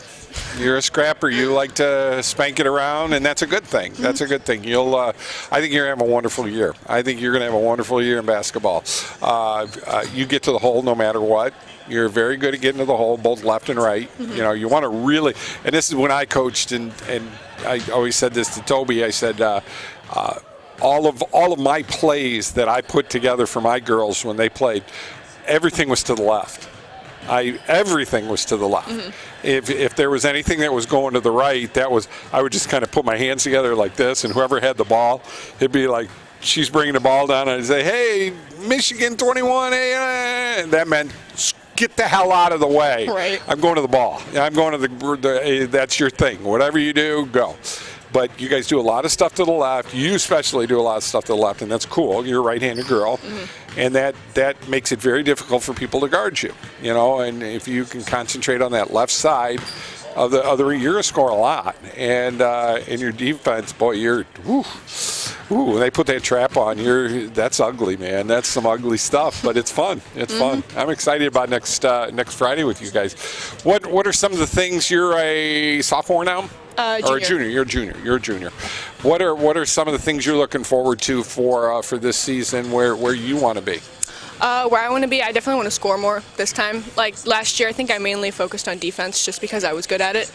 You're a scrapper. You like to spank it around, and that's a good thing. That's a good thing. I think you're going to have a wonderful year. I think you're going to have a wonderful year in basketball. You get to the hole no matter what. You're very good at getting to the hole, both left and right. Mm-hmm. You want to really, and this is when I coached, and I always said this to Toby. I said, all of my plays that I put together for my girls when they played, everything was to the left. Everything was to the left. Mm-hmm. If there was anything that was going to the right, I would just kind of put my hands together like this, and whoever had the ball, it'd be like she's bringing the ball down, and I'd say, "Hey, Michigan 21." That meant get the hell out of the way. Right. I'm going to the ball. I'm going to the that's your thing. Whatever you do, go. but you guys do a lot of stuff to the left. You especially do a lot of stuff to the left, and that's cool. You're a right-handed girl, and that makes it very difficult for people to guard you. You know, and if you can concentrate on that left side of the other, you're gonna score a lot. And in your defense, boy, you're when they put that trap on, that's ugly, man. That's some ugly stuff, but it's fun. It's fun. I'm excited about next Friday with you guys. What are some of the things? You're a sophomore now? Or a junior. You're a junior. What are some of the things you're looking forward to for this season? Where you want to be? Where I want to be, I definitely want to score more this time. Like last year, I think I mainly focused on defense just because I was good at it.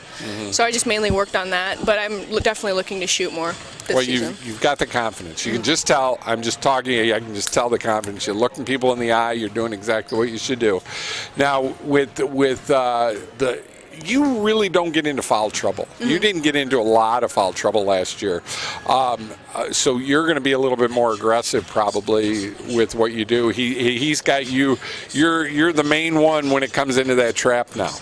So I just mainly worked on that. But I'm definitely looking to shoot more this season. You've got the confidence. You can just tell. I'm just talking to you. I can just tell the confidence. You're looking people in the eye. You're doing exactly what you should do. Now with you really don't get into foul trouble. You didn't get into a lot of foul trouble last year. So you're going to be a little bit more aggressive probably with what you do. He's got you. You're the main one when it comes into that trap now.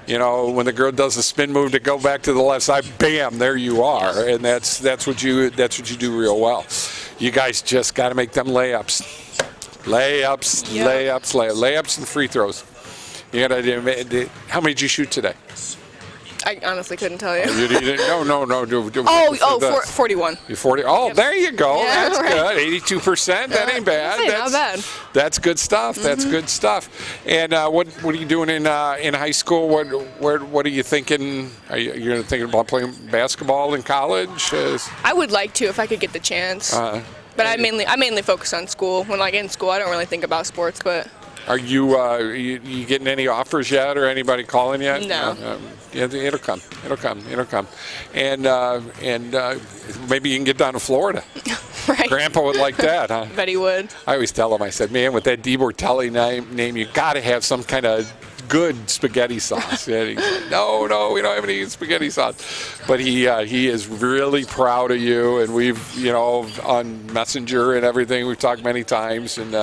You know, when the girl does a spin move to go back to the left side, bam, there you are. And that's what you do real well. You guys just got to make them layups and free throws. You gotta, how many did you shoot today? I honestly couldn't tell you. You didn't? No. 41. You're 40. Oh, Yep. there you go. Yeah, That's right. good. 82%. That ain't bad. Not bad. That's good stuff. That's good stuff. And what are you doing in high school? What are you thinking? You're thinking about playing basketball in college? I would like to if I could get the chance. But I mainly focus on school. When in school, I don't really think about sports, but. Are you getting any offers yet, or anybody calling yet? No. It'll come. And maybe you can get down to Florida. Right. Grandpa would like that, huh? Bet he would. I always tell him, I said, man, with that DiBortelli name, you got to have some kind of good spaghetti sauce. And he said, no, we don't have any spaghetti sauce. But he is really proud of you, and we've, on Messenger and everything, we've talked many times. And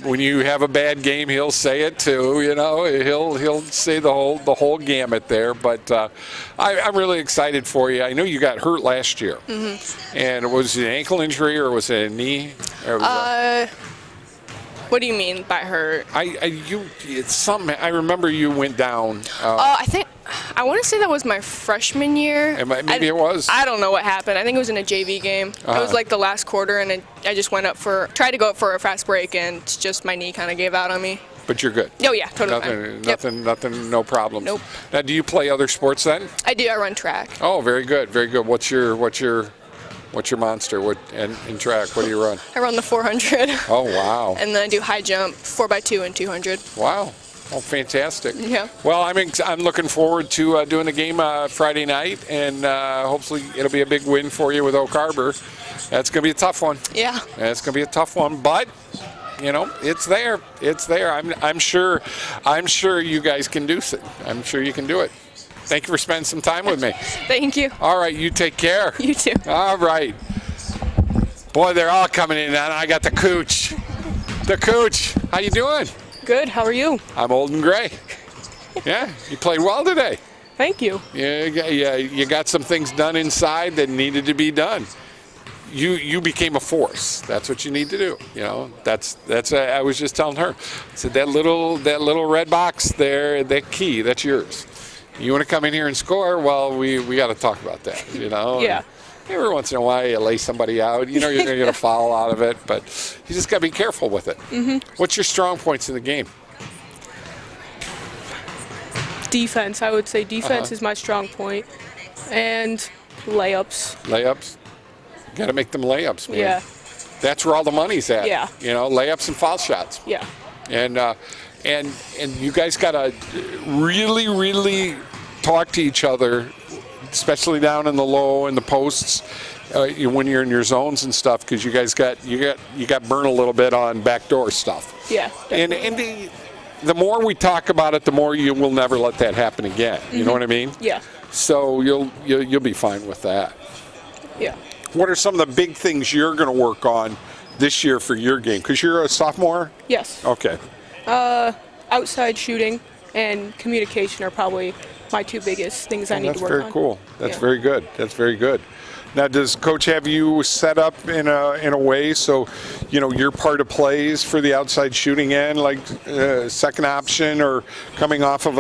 when you have a bad game, he'll say it too. He'll say the whole gamut there. But I'm really excited for you. I know you got hurt last year, and was it an ankle injury or was it a knee? What do you mean by hurt? It's something. I remember you went down. I want to say that was my freshman year. Maybe it was. I don't know what happened. I think it was in a JV game. It was like the last quarter, and I just tried to go up for a fast break, and just my knee kind of gave out on me. But you're good. Oh yeah, totally. Nothing, no problems. Nope. Now, do you play other sports then? I do. I run track. Oh, very good, very good. What's your monster? In track? What do you run? I run the 400. Oh wow. And then I do high jump, 4x2 and 200. Wow. Oh, fantastic. Yeah. Well, I'm looking forward to doing the game Friday night, and hopefully it'll be a big win for you with Oak Harbor. That's going to be a tough one. Yeah. That's going to be a tough one, but it's there. It's there. I'm sure you guys can do it. I'm sure you can do it. Thank you for spending some time with me. Thank you. All right, you take care. You too. All right. Boy, they're all coming in now. I got the Cooch. The Cooch. How you doing? Good. How are you? I'm old and gray. Yeah, you played well today. Thank you. Yeah, you got some things done inside that needed to be done. You became a force. That's what you need to do. That's. I was just telling her. I said that little red box there, that key, that's yours. You want to come in here and score? Well, we got to talk about that. Yeah. Every once in a while, you lay somebody out. You're going to get a foul out of it, but you just got to be careful with it. What's your strong points in the game? Defense. I would say defense is my strong point, and layups. Layups. You got to make them layups, man. Yeah. That's where all the money's at. Yeah. Layups and foul shots. Yeah. And you guys got to really, really talk to each other, especially down in the low and the posts when you're in your zones and stuff, because you guys got burned a little bit on backdoor stuff. Yeah. And the more we talk about it, the more you will never let that happen again. You know what I mean? Yeah. So you'll be fine with that. Yeah. What are some of the big things you're going to work on this year for your game? Because you're a sophomore? Yes. Okay. Outside shooting. and communication are probably my two biggest things I need to work on. That's very cool. That's Yeah. very good. That's very good. Now, does Coach have you set up in a way so, you're part of plays for the outside shooting end, like second option or coming off of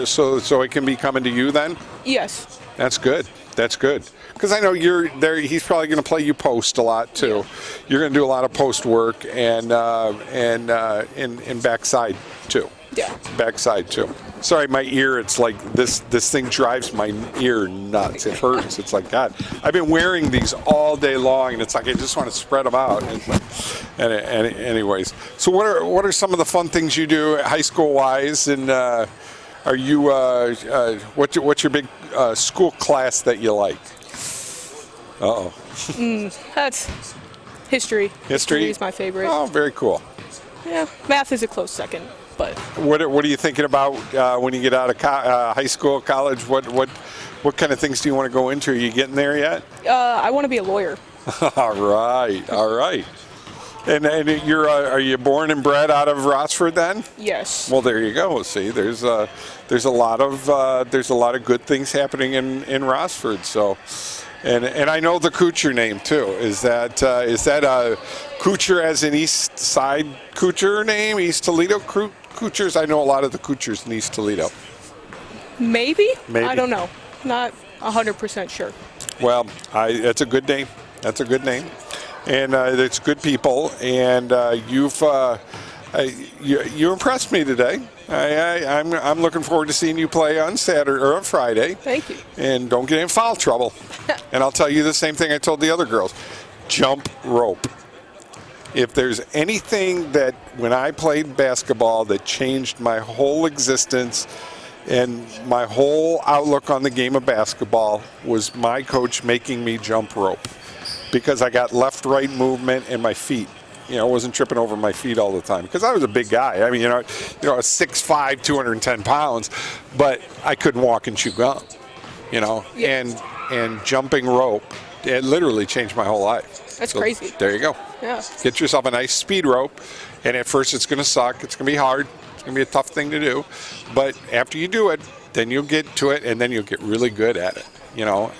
so it can be coming to you then? Yes. That's good. That's good. Because I know you're there. He's probably going to play you post a lot too. Yeah. You're going to do a lot of post work and backside too. Yeah. Backside too. Sorry, my ear. It's like this thing drives my ear nuts. It hurts. It's like, God, I've been wearing these all day long, and it's like I just want to spread them out. And it's like, anyways, so what are some of the fun things you do high school wise? And are you what's your big school class that you like? That's history. History is my favorite. Oh, very cool. Yeah, math is a close second, but. What are you thinking about when you get out of high school, college? What kind of things do you want to go into? Are you getting there yet? I want to be a lawyer. All right. And are you born and bred out of Rossford then? Yes. Well, there you go. See, there's a lot of good things happening in Rossford. So. And I know the Kuchar name too. Is that a Kuchar as an East Side Kuchar name? East Toledo Kuchars? I know a lot of the Kuchars in East Toledo. Maybe. I don't know. Not 100% sure. Well, that's a good name. That's a good name, and it's good people. And you impressed me today. I'm looking forward to seeing you play on Saturday or on Friday. Thank you. And don't get in foul trouble. And I'll tell you the same thing I told the other girls. Jump rope. If there's anything that when I played basketball that changed my whole existence and my whole outlook on the game of basketball was my coach making me jump rope because I got left-right movement in my feet. I wasn't tripping over my feet all the time because I was a big guy. I mean, I was 6'5", 210 pounds, but I couldn't walk and chew gum, Yes. and jumping rope, it literally changed my whole life. That's crazy. There you go. Yeah. Get yourself a nice speed rope, and at first it's going to suck. It's going to be hard. It's going to be a tough thing to do, but after you do it, then you'll get to it, and then you'll get really good at it,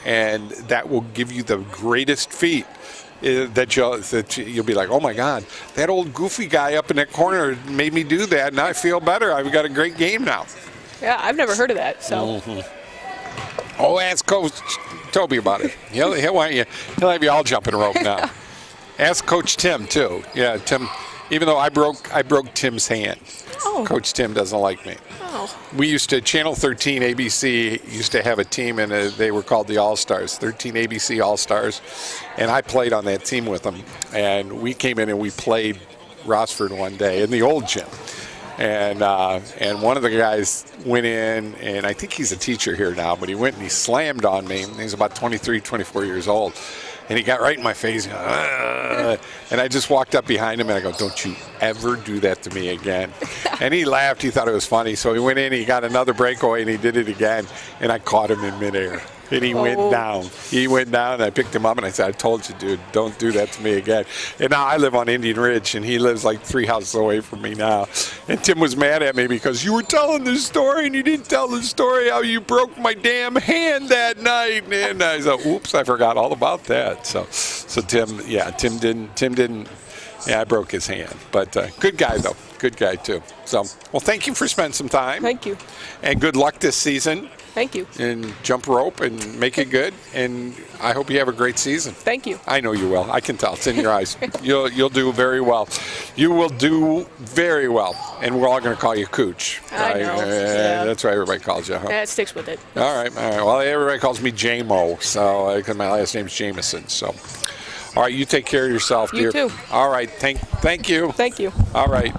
and that will give you the greatest feat. That you'll be like, oh my God, that old goofy guy up in that corner made me do that. Now I feel better. I've got a great game now. Yeah, I've never heard of that. So. Mm-hmm. Oh, ask Coach Toby about it. He'll want you. He'll have you all jumping rope now. Ask Coach Tim too. Yeah, Tim. Even though I broke Tim's hand. Oh. Coach Tim doesn't like me. Oh. We used to, Channel 13 ABC used to have a team, and they were called the All-Stars, 13 ABC All-Stars, and I played on that team with them. And we came in and we played Rossford one day in the old gym. And one of the guys went in, and I think he's a teacher here now, but he went and he slammed on me. He's about 23, 24 years old. And he got right in my face. And I just walked up behind him and I go, don't you ever do that to me again. And he laughed. He thought it was funny. So he went in, he got another breakaway, and he did it again. And I caught him in midair. And he went down. He went down, and I picked him up, and I said, I told you, dude, don't do that to me again. And now I live on Indian Ridge, and he lives like 3 houses away from me now. And Tim was mad at me because you were telling the story, and you didn't tell the story how you broke my damn hand that night. And I said, oops, I forgot all about that. So Tim didn't. Yeah, I broke his hand. But good guy, though. Good guy, too. So, well, thank you for spending some time. Thank you. And good luck this season. Thank you. And jump rope and make it good. And I hope you have a great season. Thank you. I know you will. I can tell. It's in your eyes. You'll do very well. You will do very well. And we're all going to call you Cooch. I know. Yeah. That's why everybody calls you, huh? Yeah, it sticks with it. All right. Well, everybody calls me J-Mo, so because my last name's Jameson. So, all right. You take care of yourself, dear. You too. All right. Thank you. Thank you. All right.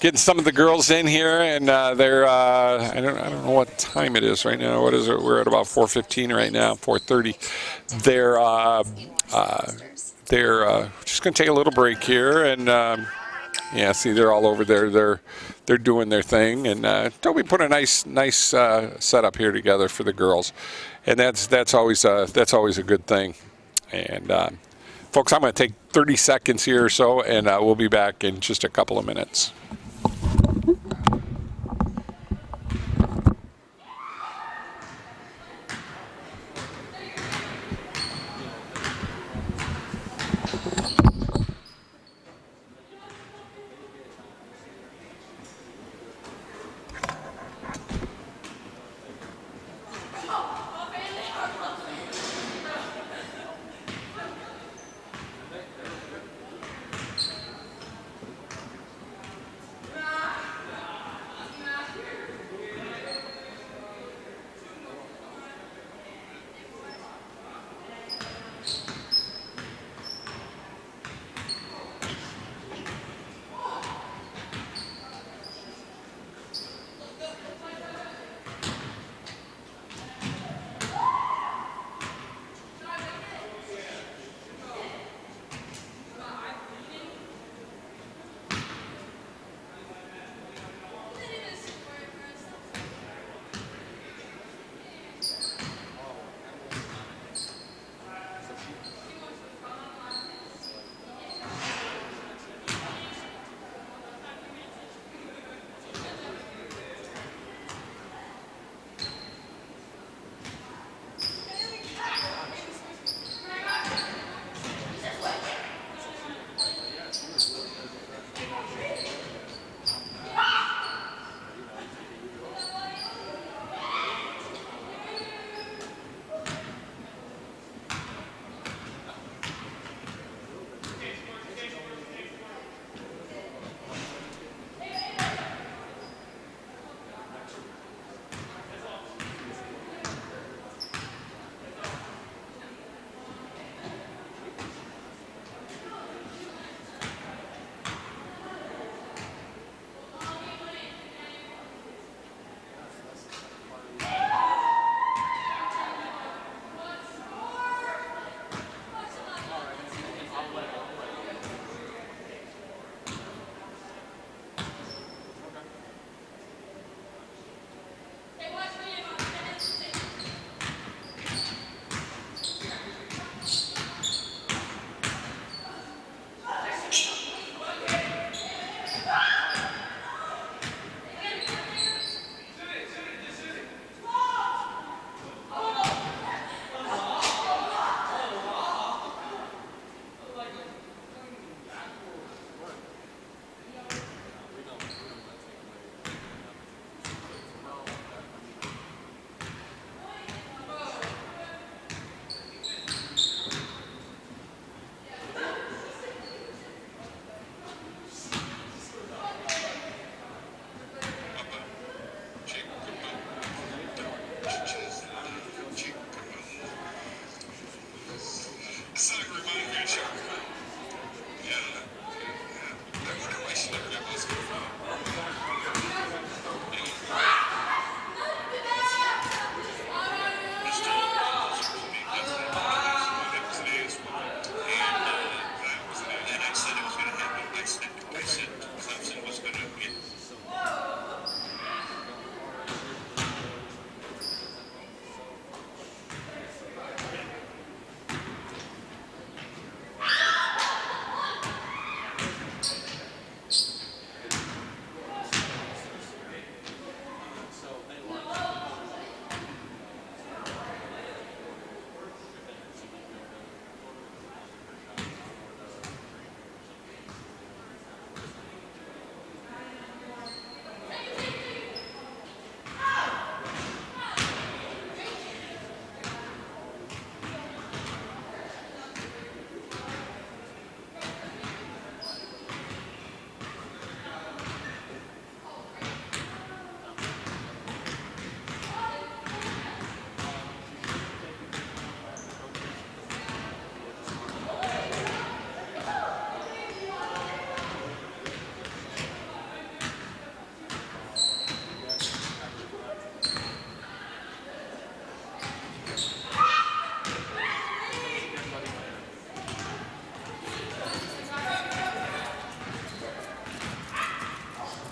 Getting some of the girls in here, and they're I don't know what time it is right now. What is it? We're at about 4:15 right now, 4:30. They're just going to take a little break here, and see, they're all over there. They're doing their thing, and Toby put a nice setup here together for the girls, and that's always a good thing. And folks, I'm going to take 30 seconds here or so, and we'll be back in just a couple of minutes.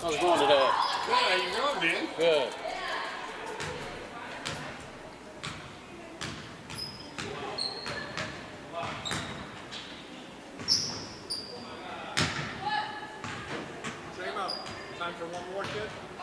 How's it going today? Good, how you doing, man? Good. Time for one more, kid?